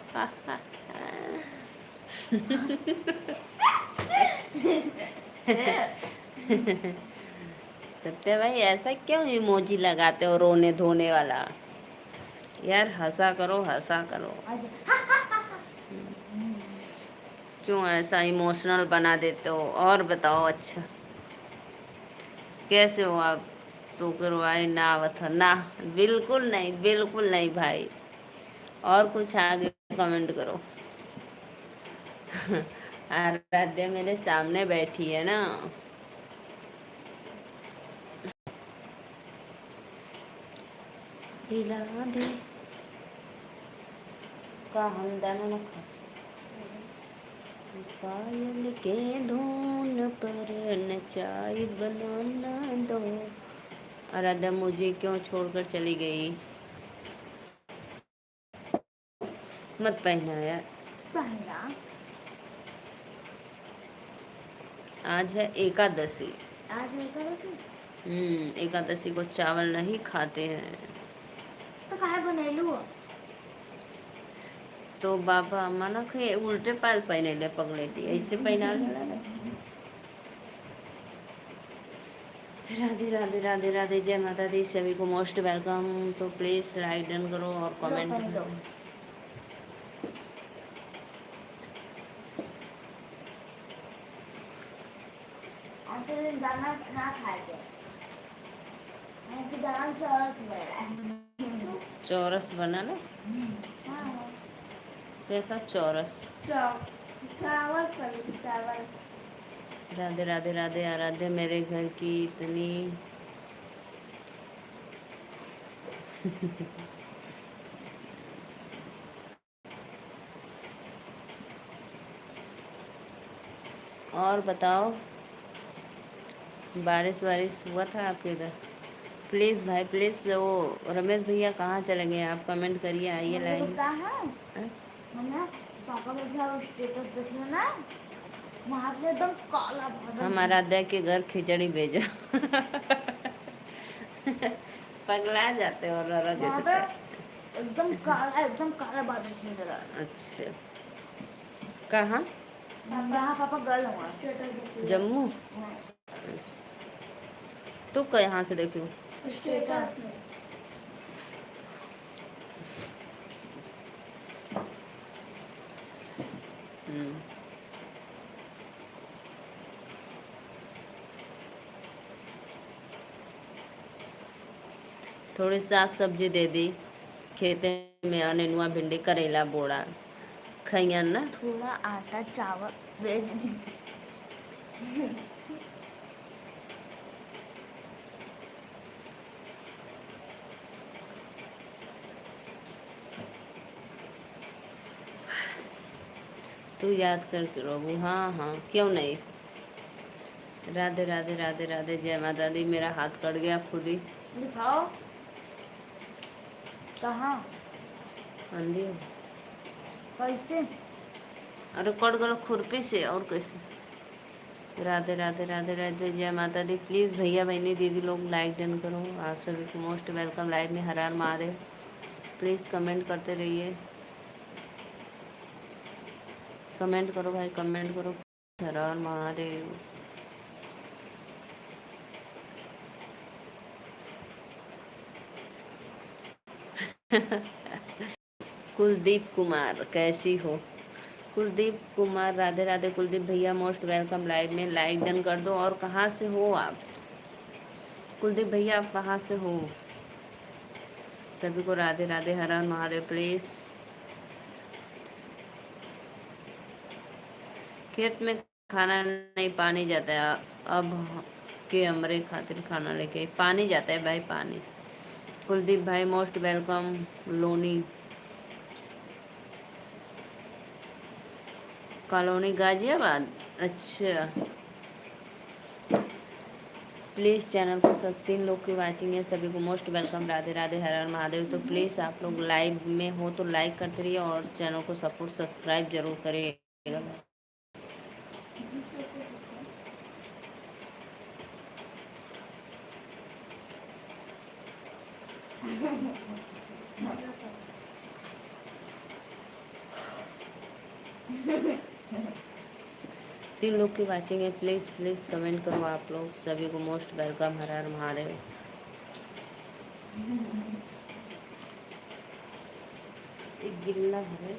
सत्य भाई ऐसा क्यों इमोजी लगाते हो रोने धोने वाला? यार हंसा करो, हंसा करो। क्यों ऐसा इमोशनल बना देते हो? और बताओ। अच्छा कैसे हो आप? तो करवाए ना आवत हो ना? बिल्कुल नहीं, बिल्कुल नहीं भाई। और कुछ आगे कमेंट करो। आराध्या मेरे सामने बैठी है ना। हिला दे का हमदाना न खा। पायल के धुन पर नचाई बनाना दो। आराध्या मुझे क्यों छोड़कर चली गई? मत पहना यार। पहना। आज है एकादशी। आज एकादशी। एकादशी को चावल नहीं खाते हैं। तो काहे बनैलू? तो बाबा मना खे उल्टे पाल पहने ले पगलेटी, ऐसे पहना ले। राधे राधे राधे राधे। जय माता दी। सभी को मोस्ट वेलकम। तो प्लीज लाइक डन करो और कमेंट करो। दाना ना खाए दाना चौरस बना। चौरस बना लो। कैसा चौरस? चावल चावल। राधे राधे राधे। आराध्या मेरे घर की इतनी और बताओ, बारिश वारिश हुआ था आपके इधर? प्लीज़ भाई प्लीज़। वो रमेश भैया कहाँ चले गए? आप कमेंट करिए, आइए लाइन। पापा का घर स्टेटस देखिए ना, वहाँ पे एकदम काला बादल। हम आराध्या के घर खिचड़ी भेजो। पगला जाते हो रो वहाँ पे एकदम काला बादल छीन रहा है। अच्छा कहाँ? जहाँ पापा गए वहाँ जम्मू। तो कहाँ से देख लूँ? स्टेटस में। थोड़ी साग सब्जी दे दी खेते में, अनेनुआ भिंडी करेला बोड़ा खैयन ना। थोड़ा आटा चावल भेज दी। तू याद करके रोबू, हाँ हाँ क्यों नहीं। राधे राधे राधे राधे, जय माता दी। मेरा हाथ कट गया खुद ही। दिखाओ कहाँ, अंधी हो। कैसे? अरे कट गया खुरपी से, और कैसे। राधे राधे राधे राधे, जय माता दी। प्लीज़ भैया बहनी दीदी लोग लाइक डन करो। आप सभी को मोस्ट वेलकम लाइव में। हर हर महादेव। प्लीज़ कमेंट करते रहिए, कमेंट करो भाई, कमेंट करो। हर हर महादेव। कुलदीप कुमार कैसी हो? कुलदीप कुमार, राधे राधे। कुलदीप भैया मोस्ट वेलकम लाइव में, लाइक डन कर दो। और कहाँ से हो आप कुलदीप भैया, आप कहाँ से हो? सभी को राधे राधे, हर हर महादेव। प्लीज़ खेत में खाना नहीं, पानी जाता है। अब के हमरे खातिर खाना लेके पानी जाता है भाई, पानी। कुलदीप भाई most welcome. Loni colony Ghaziabad, अच्छा। प्लीज़ चैनल को सब 3 लोग की वाचिंग है, सभी को मोस्ट वेलकम। राधे राधे, हर हर महादेव। तो प्लीज़ आप लोग लाइव में हो तो लाइक करते रहिए और चैनल को सपोर्ट सब्सक्राइब जरूर करिएगा। तीन लोग की वाचिंग है, प्लीज़ प्लीज़ कमेंट करो आप लोग। सभी को मोस्ट वेलकम, हर हर महादेव। एक गिल्ला है।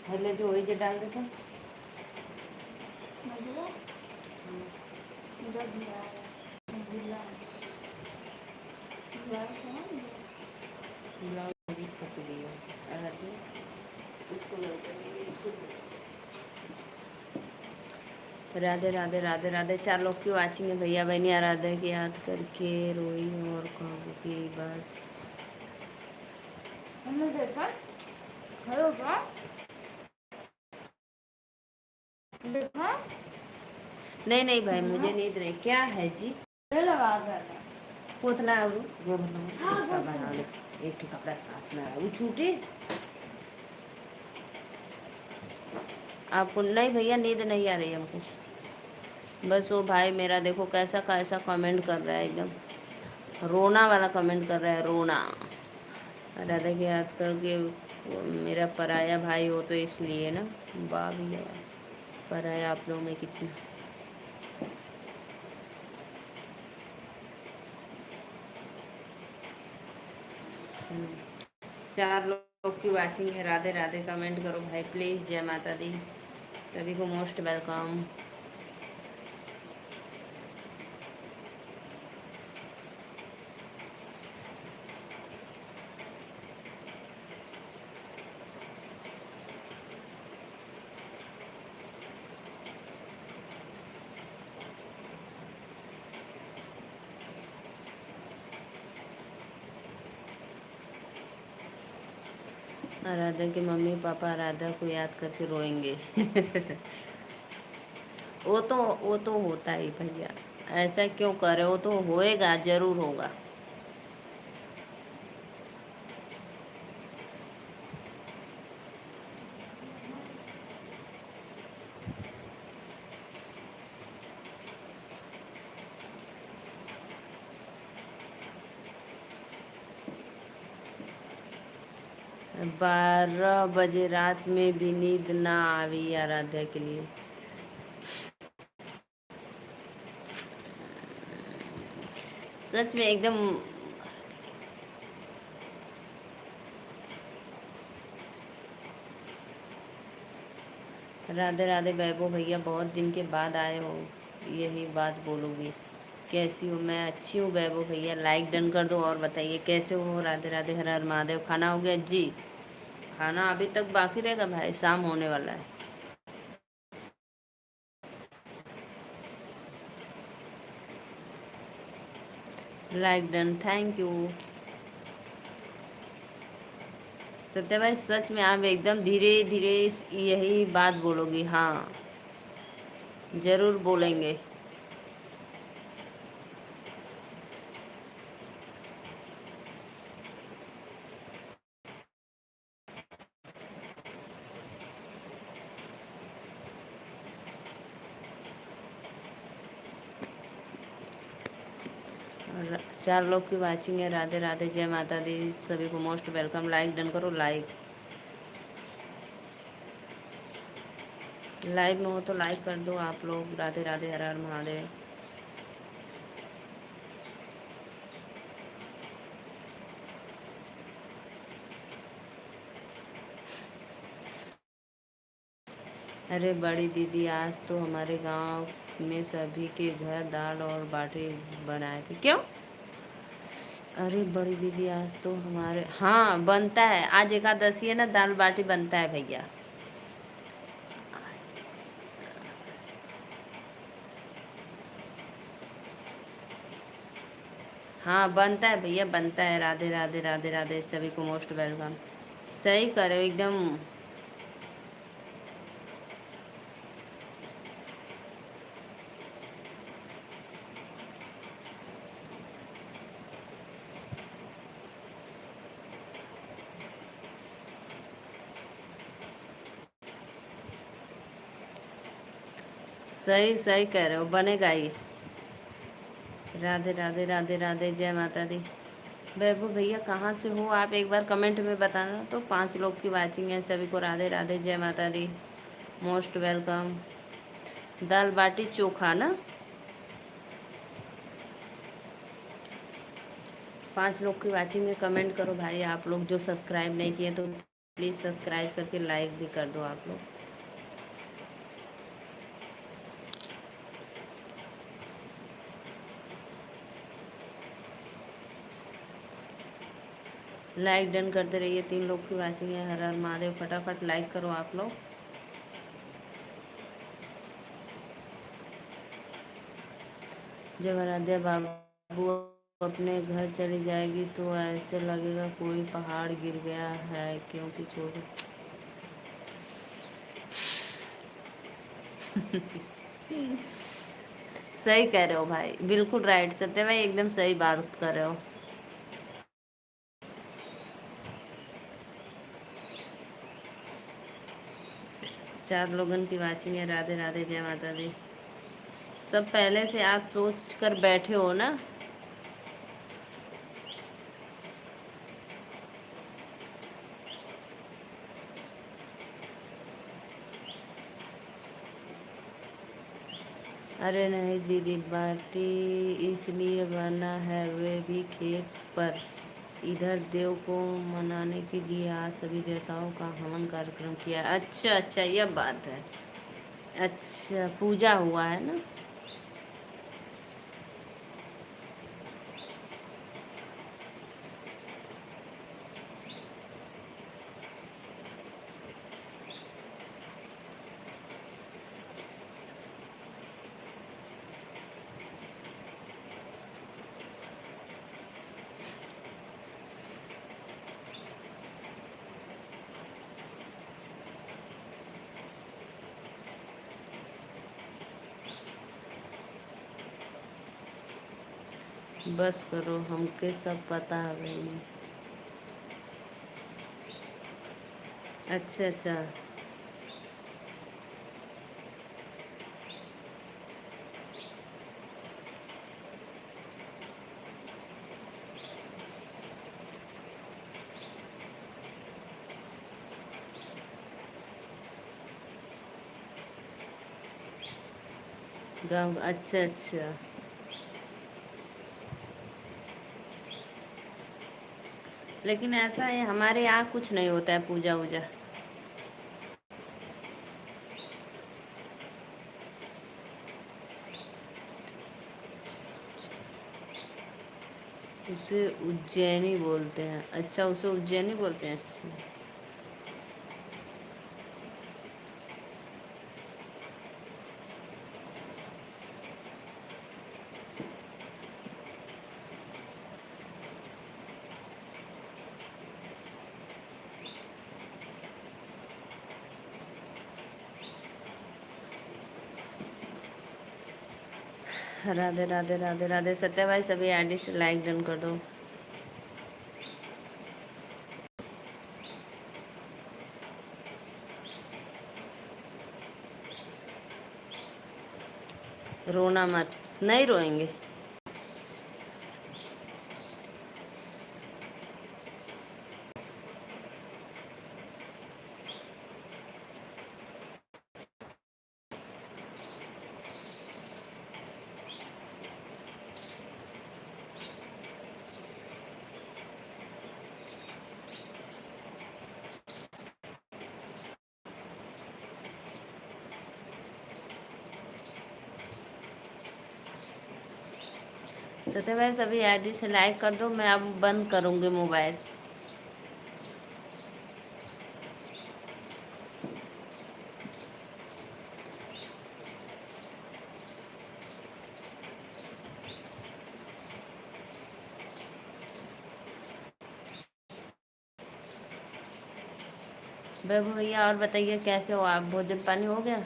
पहले जो वही जो डाल देता। राधे राधे राधे राधे, 4 लोग की वाचिंग है भैया बहनी। राधे की याद करके रोई और कहूँ की बात। हमने देखा खड़ो का देखा। नहीं नहीं भाई, मुझे नींद नहीं। क्या है जी? ये लगा कर पोतना वो बना ले। एक ही कपड़ा साथ में वो छूटे। आपको नहीं भैया, नींद नहीं आ रही हमको। बस वो भाई मेरा देखो कैसा कैसा कमेंट कर रहा है, एकदम रोना वाला कमेंट कर रहा है, रोना। राधा की याद करके मेरा पराया भाई हो तो इसलिए ना। वाह भैया, पराया आप लोगों में कितना। हम्म। 4 लोग की वाचिंग है। राधे राधे, कमेंट करो भाई प्लीज़। जय माता दी, सभी को मोस्ट वेलकम। राधा के मम्मी पापा राधा को याद करके रोएंगे। वो तो होता ही भैया, ऐसा क्यों करे, वो तो होएगा, जरूर होगा। बारह बजे रात में भी नींद ना आवी आराध्या के लिए। सच में एकदम। राधे राधे वैभव भैया, बहुत दिन के बाद आए हो, यही बात बोलोगी। कैसी हो? मैं अच्छी हूँ वैभव भैया, लाइक डन कर दो और बताइए कैसे हो। राधे राधे, हर हर महादेव। खाना हो गया जी? खाना अभी तक बाकी रहेगा भाई, शाम होने वाला है। Like done, thank you. Satya भाई सच में आप एकदम धीरे धीरे यही बात बोलोगी? हाँ, जरूर बोलेंगे। चार लोग की वाचिंग है। राधे राधे, जय माता दी, सभी को मोस्ट वेलकम। लाइक डन करो, लाइक। लाइव में हो तो लाइक कर दो आप लोग। राधे राधे, हर हर महादेव। अरे बड़ी दीदी, आज तो हमारे गांव में सभी के घर दाल और बाटी बनाए थे। क्यों? अरे बड़ी दीदी, आज तो हमारे, हाँ बनता है, आज एकादशी है ना, दाल बाटी बनता है भैया। हाँ बनता है भैया, बनता है। राधे राधे, राधे राधे, सभी को मोस्ट वेलकम। सही करे एकदम। सही सही कह रहे हो, बनेगा ही। राधे राधे, राधे राधे, जय माता दी। वैभव भैया कहाँ से हो आप, एक बार कमेंट में बताना। तो 5 लोग की वाचिंग है, सभी को राधे राधे, जय माता दी, मोस्ट वेलकम। दाल बाटी चोखा ना? 5 लोग की वाचिंग में कमेंट करो भाई। आप लोग जो सब्सक्राइब नहीं किए तो प्लीज़ सब्सक्राइब करके लाइक भी कर दो आप लोग। लाइक डन करते रहिए। 3 लोग की वाचिंग है, हर हर महादेव। फटाफट लाइक करो आप लोग। जब आराध्या बाबू अपने घर चली जाएगी तो ऐसे लगेगा कोई पहाड़ गिर गया है, क्योंकि छोटे। सही कह रहे हो भाई, बिल्कुल राइट सत्य भाई, एकदम सही बात कर रहे हो। चार लोगन की वाचिंग है। राधे राधे, जय माता दी। सब पहले से आप सोच कर बैठे हो ना? अरे नहीं दीदी, बाटी इसलिए बना है, वे भी खेत पर। इधर देव को मनाने के लिए आज सभी देवताओं का हवन कार्यक्रम किया। अच्छा अच्छा, यह बात है। अच्छा, पूजा हुआ है ना? बस करो, हमके सब पता है भाई। अच्छा अच्छा। गाँव, अच्छा अच्छा। लेकिन ऐसा है, हमारे यहाँ कुछ नहीं होता है पूजा वूजा। उसे उज्जैनी बोलते हैं। अच्छा, उसे उज्जैनी बोलते हैं। अच्छा। राधे राधे राधे राधे। सत्या भाई सभी आईडी से लाइक डन कर दो। रोना मत, नहीं रोएंगे। सत्या भाई सभी आईडी से लाइक कर दो, मैं अब बंद करूँगी मोबाइल। वैभव भैया और बताइए कैसे हो आप, भोजन पानी हो गया?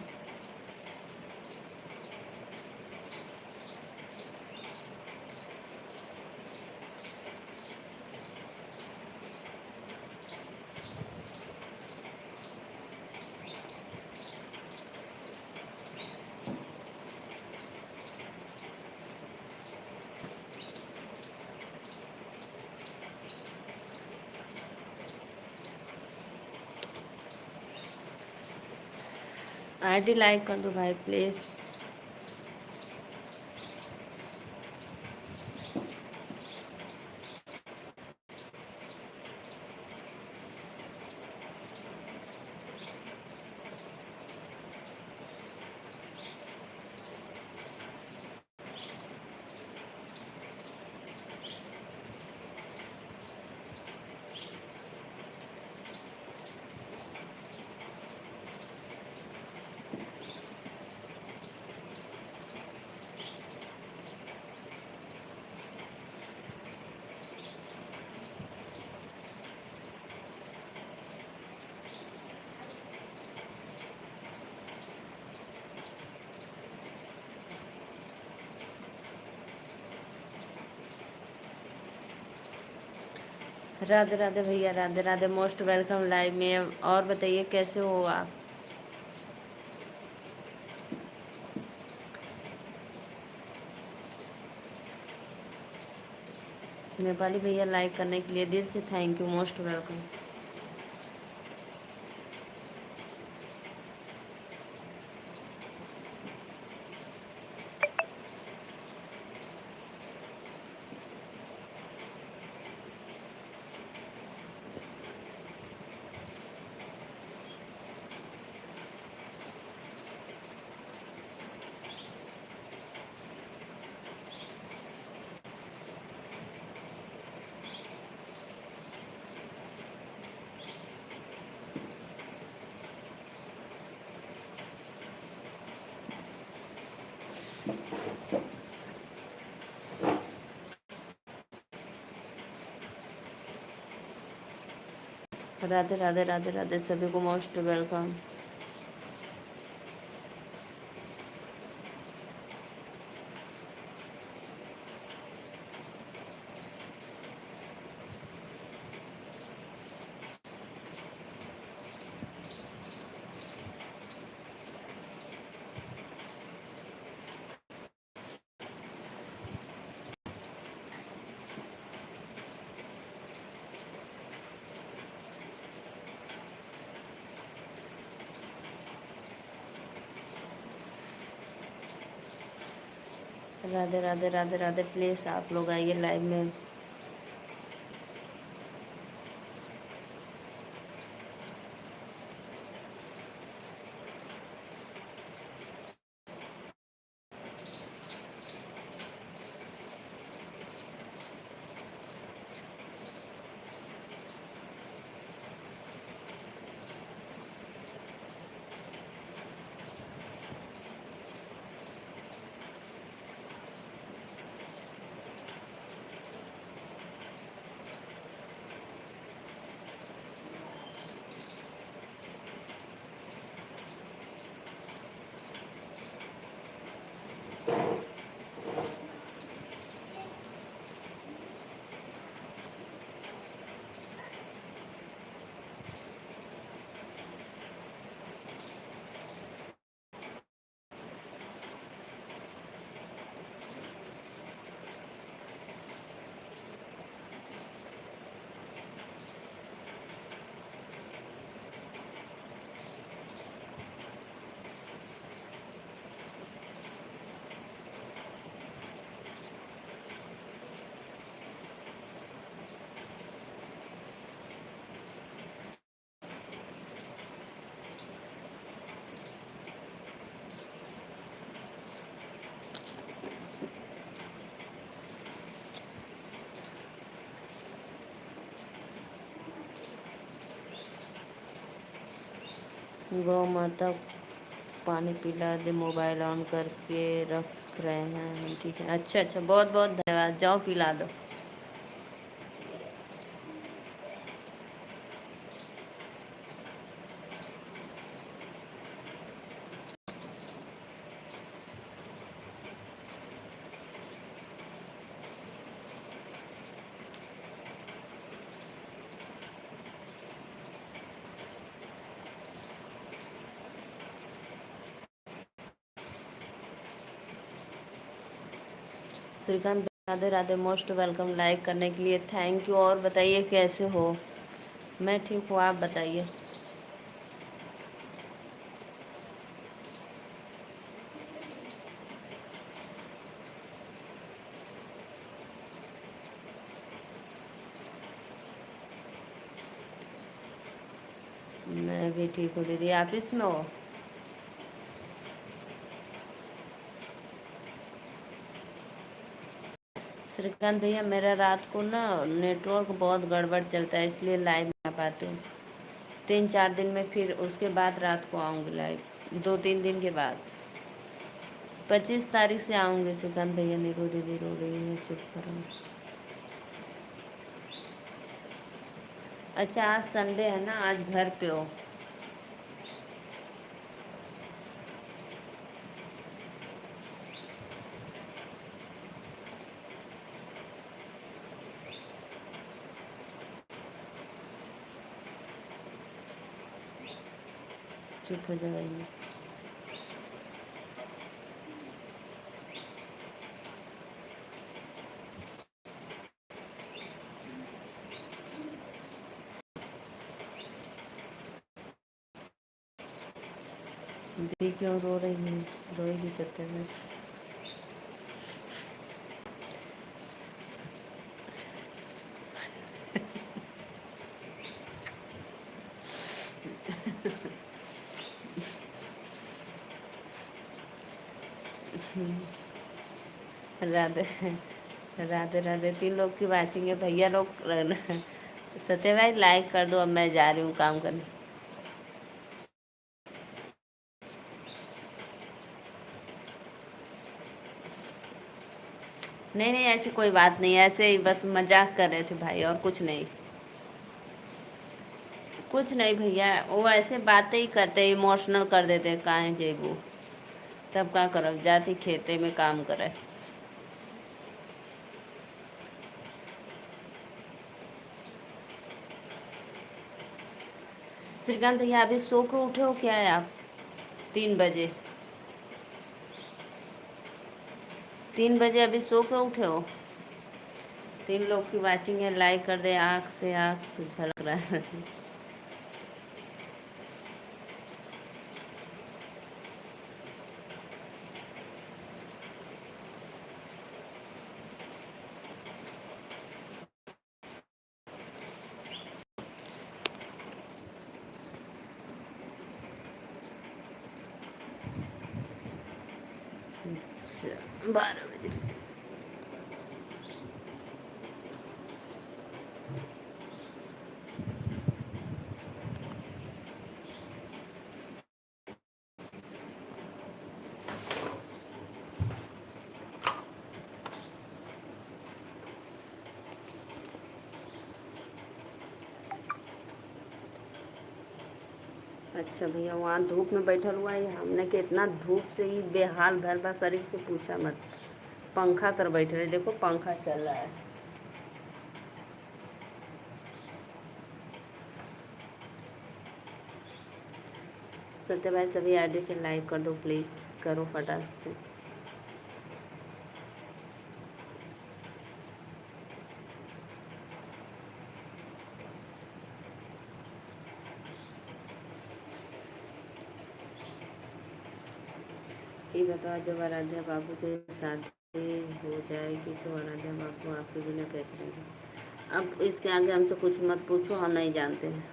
आईडी लाइक कर दो भाई प्लीज़। राधे राधे भैया, Radhe Radhe, most welcome live में। और बताइए कैसे हो आप? नेपाली भैया लाइक करने के लिए दिल से thank you, most welcome. Radhe Radhe Radhe Radhe, सभी को most welcome. Radhe Radhe Radhe Radhe, please आप लोग आइए लाइव में। गौ माता पानी पिला दे, मोबाइल ऑन करके रख रहे हैं हम, ठीक है। अच्छा अच्छा, बहुत बहुत धन्यवाद, जाओ पिला दो। Shrikant, Radhe Radhe, most welcome like करने के लिए, थैंक यू। और बताइए कैसे हो? मैं ठीक हूँ, आप बताइए। मैं भी ठीक हूँ दीदी, ऑफिस में हो? श्रीकांत भैया, मेरा रात को ना नेटवर्क बहुत गड़बड़ चलता है, इसलिए लाइव नहीं आ पाती हूँ। 3-4 दिन में, फिर उसके बाद रात को आऊँगी लाइव, 2-3 दिन के बाद। 25 तारीख से आऊँगी। श्रीकांत भैया, नीरू दीदी रो रही है, चुप करो। अच्छा, आज संडे है ना, आज घर पे हो? चुप हो जाएगी। दी क्यों रो रही है? रोएगी सत्य में। राधे राधे राधे। 3 लोग की वाचिंग है भैया लोग। सत्य भाई लाइक कर दो, अब मैं जा रही हूँ काम करने। नहीं नहीं, ऐसी कोई बात नहीं, ऐसे ही बस मजाक कर रहे थे भाई, और कुछ नहीं। कुछ नहीं भैया, वो ऐसे बातें ही करते, इमोशनल कर देते, काहे जेबू। तब का करब, जाती खेते में काम करे। श्रीकांत भैया, अभी सो के उठे हो क्या है आप? 3 बजे, 3 बजे अभी सो के उठे हो? 3 लोग की वाचिंग है, लाइक कर दे, आँख से आँख झलक रहा है। अच्छा, 12 बजे। अच्छा भैया, वहाँ धूप में बैठल हुआ है, हमने के इतना धूप से ही बेहाल भर बा शरीर के, पूछा मत। पंखा कर बैठ रहे, देखो पंखा चल रहा है। सत्य भाई, सभी आईडी से लाइक कर दो प्लीज़, करो फटाक से। ये बताओ, जब आराध्या बाबू के शादी हो जाएगी तो आराध्या बाबू आपके बिना कैसे रहेंगे? अब इसके आगे हमसे कुछ मत पूछो, हम नहीं जानते हैं।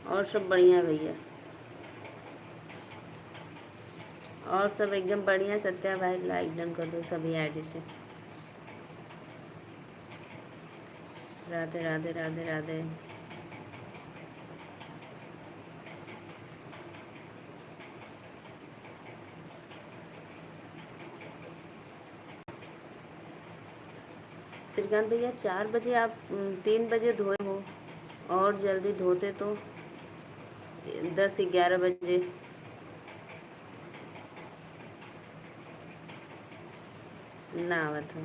और सब बढ़िया है भैया, और सब एकदम बढ़िया। सत्या भाई लाइक डन कर दो सभी आईडी से। राधे राधे राधे राधे। श्रीकांत भैया 4 बजे, आप 3 बजे धोए हो, और जल्दी धोते तो 10-11 बजे। ना आवत हो।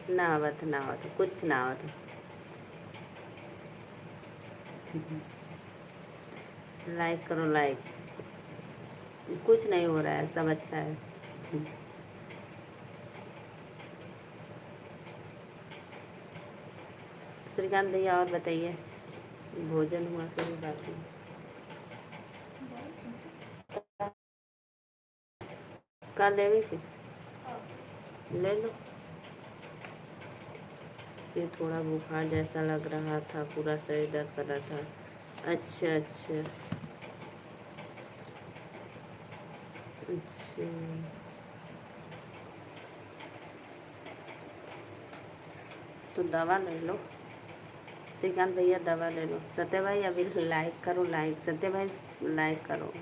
ना आवत, ना आवत, कुछ ना आवत। लाइक करो, लाइक। कुछ नहीं हो रहा है, सब अच्छा है। श्रीकांत भैया और बताइए, भोजन हुआ फिर बाकी? कर लेवे कि ले लो। ये थोड़ा बुखार जैसा लग रहा था, पूरा शरीर दर्द कर रहा था। अच्छा अच्छा अच्छा। तो दवा ले लो श्रीकांत भैया, दवा ले लो। सत्य भाई अभी लाइक करो, लाइक। सत्य भाई लाइक करो।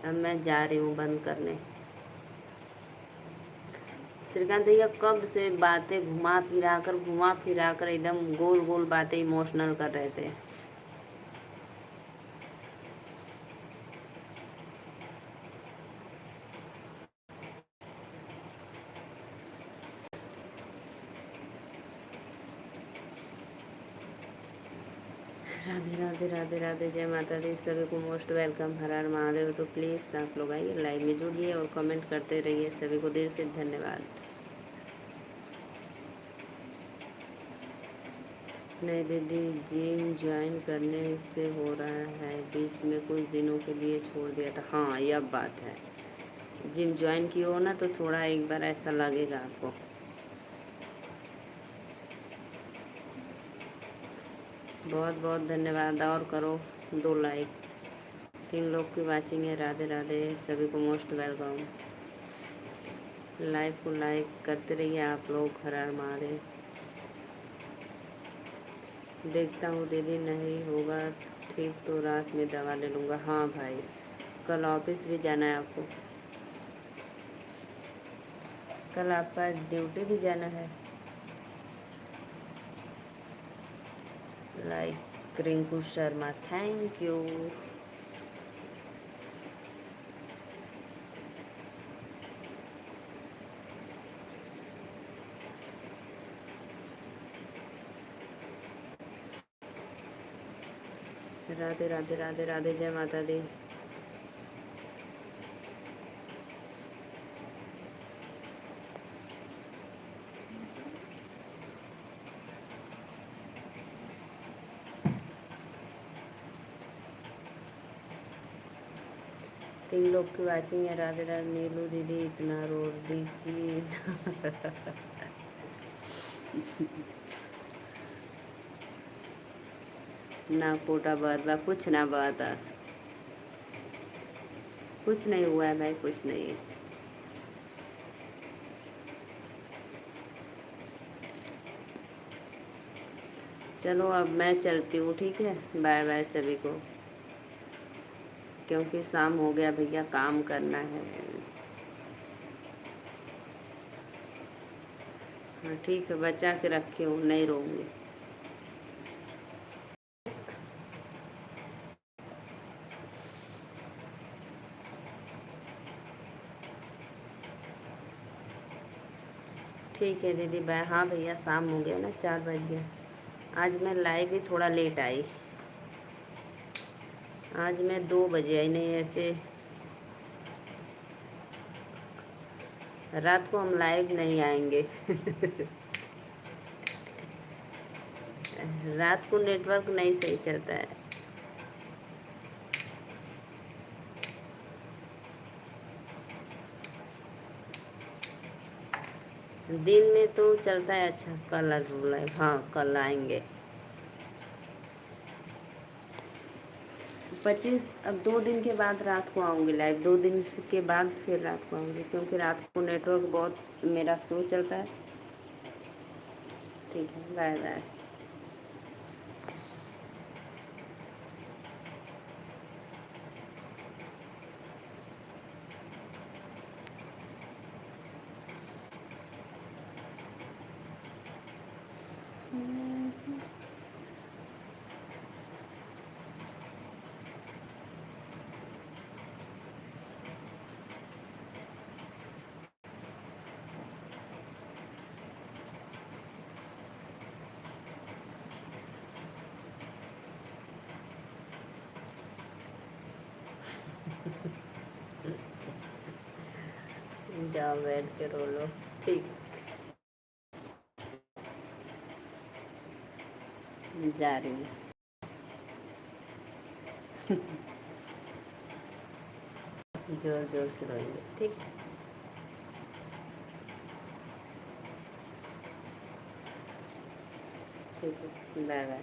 अब मैं जा रही हूँ बंद करने। श्रीकांत भैया कब से बातें घुमा फिरा कर एकदम गोल गोल बातें इमोशनल कर रहे थे। राधे राधे राधे राधे, जय माता दी। सभी को मोस्ट वेलकम, हर हर महादेव। तो प्लीज़ आप लोग आइए, लाइव में जुड़िए और कमेंट करते रहिए। सभी को दिल से धन्यवाद। नहीं दीदी, जिम ज्वाइन करने से हो रहा है, बीच में कुछ दिनों के लिए छोड़ दिया था। हाँ, यह बात है। जिम ज्वाइन किए हो ना, तो थोड़ा एक बार ऐसा लगेगा आपको। बहुत बहुत धन्यवाद, और करो 2 लाइक। 3 लोग की वाचिंग है। राधे राधे, सभी को मोस्ट वेलकम। लाइव को लाइक करते रहिए आप लोग, हर हर महादेव। देखता हूँ दीदी, नहीं होगा ठीक तो रात में दवा ले लूँगा। हाँ भाई, कल ऑफिस भी जाना है आपको। कल आपका ड्यूटी भी जाना है। Like Rinku Sharma, thank you. Radhe Radhe Radhe Radhe, जय माता दी। तीन लोग की वाचिंग है। राधे राधे। नीलू दीदी इतना रो दी कि ना पोटा बर्दा, कुछ ना बता। कुछ नहीं हुआ है भाई, कुछ नहीं है। चलो अब मैं चलती हूँ, ठीक है। बाय बाय सभी को, क्योंकि शाम हो गया भैया, काम करना है। हाँ ठीक है, बचा के रखी हूँ, नहीं रोऊंगी। ठीक है दीदी, बाय। हाँ भैया, शाम हो गया ना, 4 बज गए। आज मैं लाइव भी थोड़ा लेट आई। आज मैं 2 बजे आई, नहीं ऐसे रात को हम लाइव नहीं आएंगे। रात को नेटवर्क नहीं सही चलता है। दिन में तो चलता है अच्छा। कल लाइव, हाँ कल आएंगे। 25, अब 2 दिन के बाद रात को आऊँगी लाइव। 2 दिन के बाद फिर रात को आऊँगी, क्योंकि रात को नेटवर्क बहुत मेरा स्लो चलता है। ठीक है, बाय बाय। जाओ बैठ के रो लो। ठीक, जा रही हूँ। जोर जोर से रोइए। ठीक, ठीक है, बाय बाय।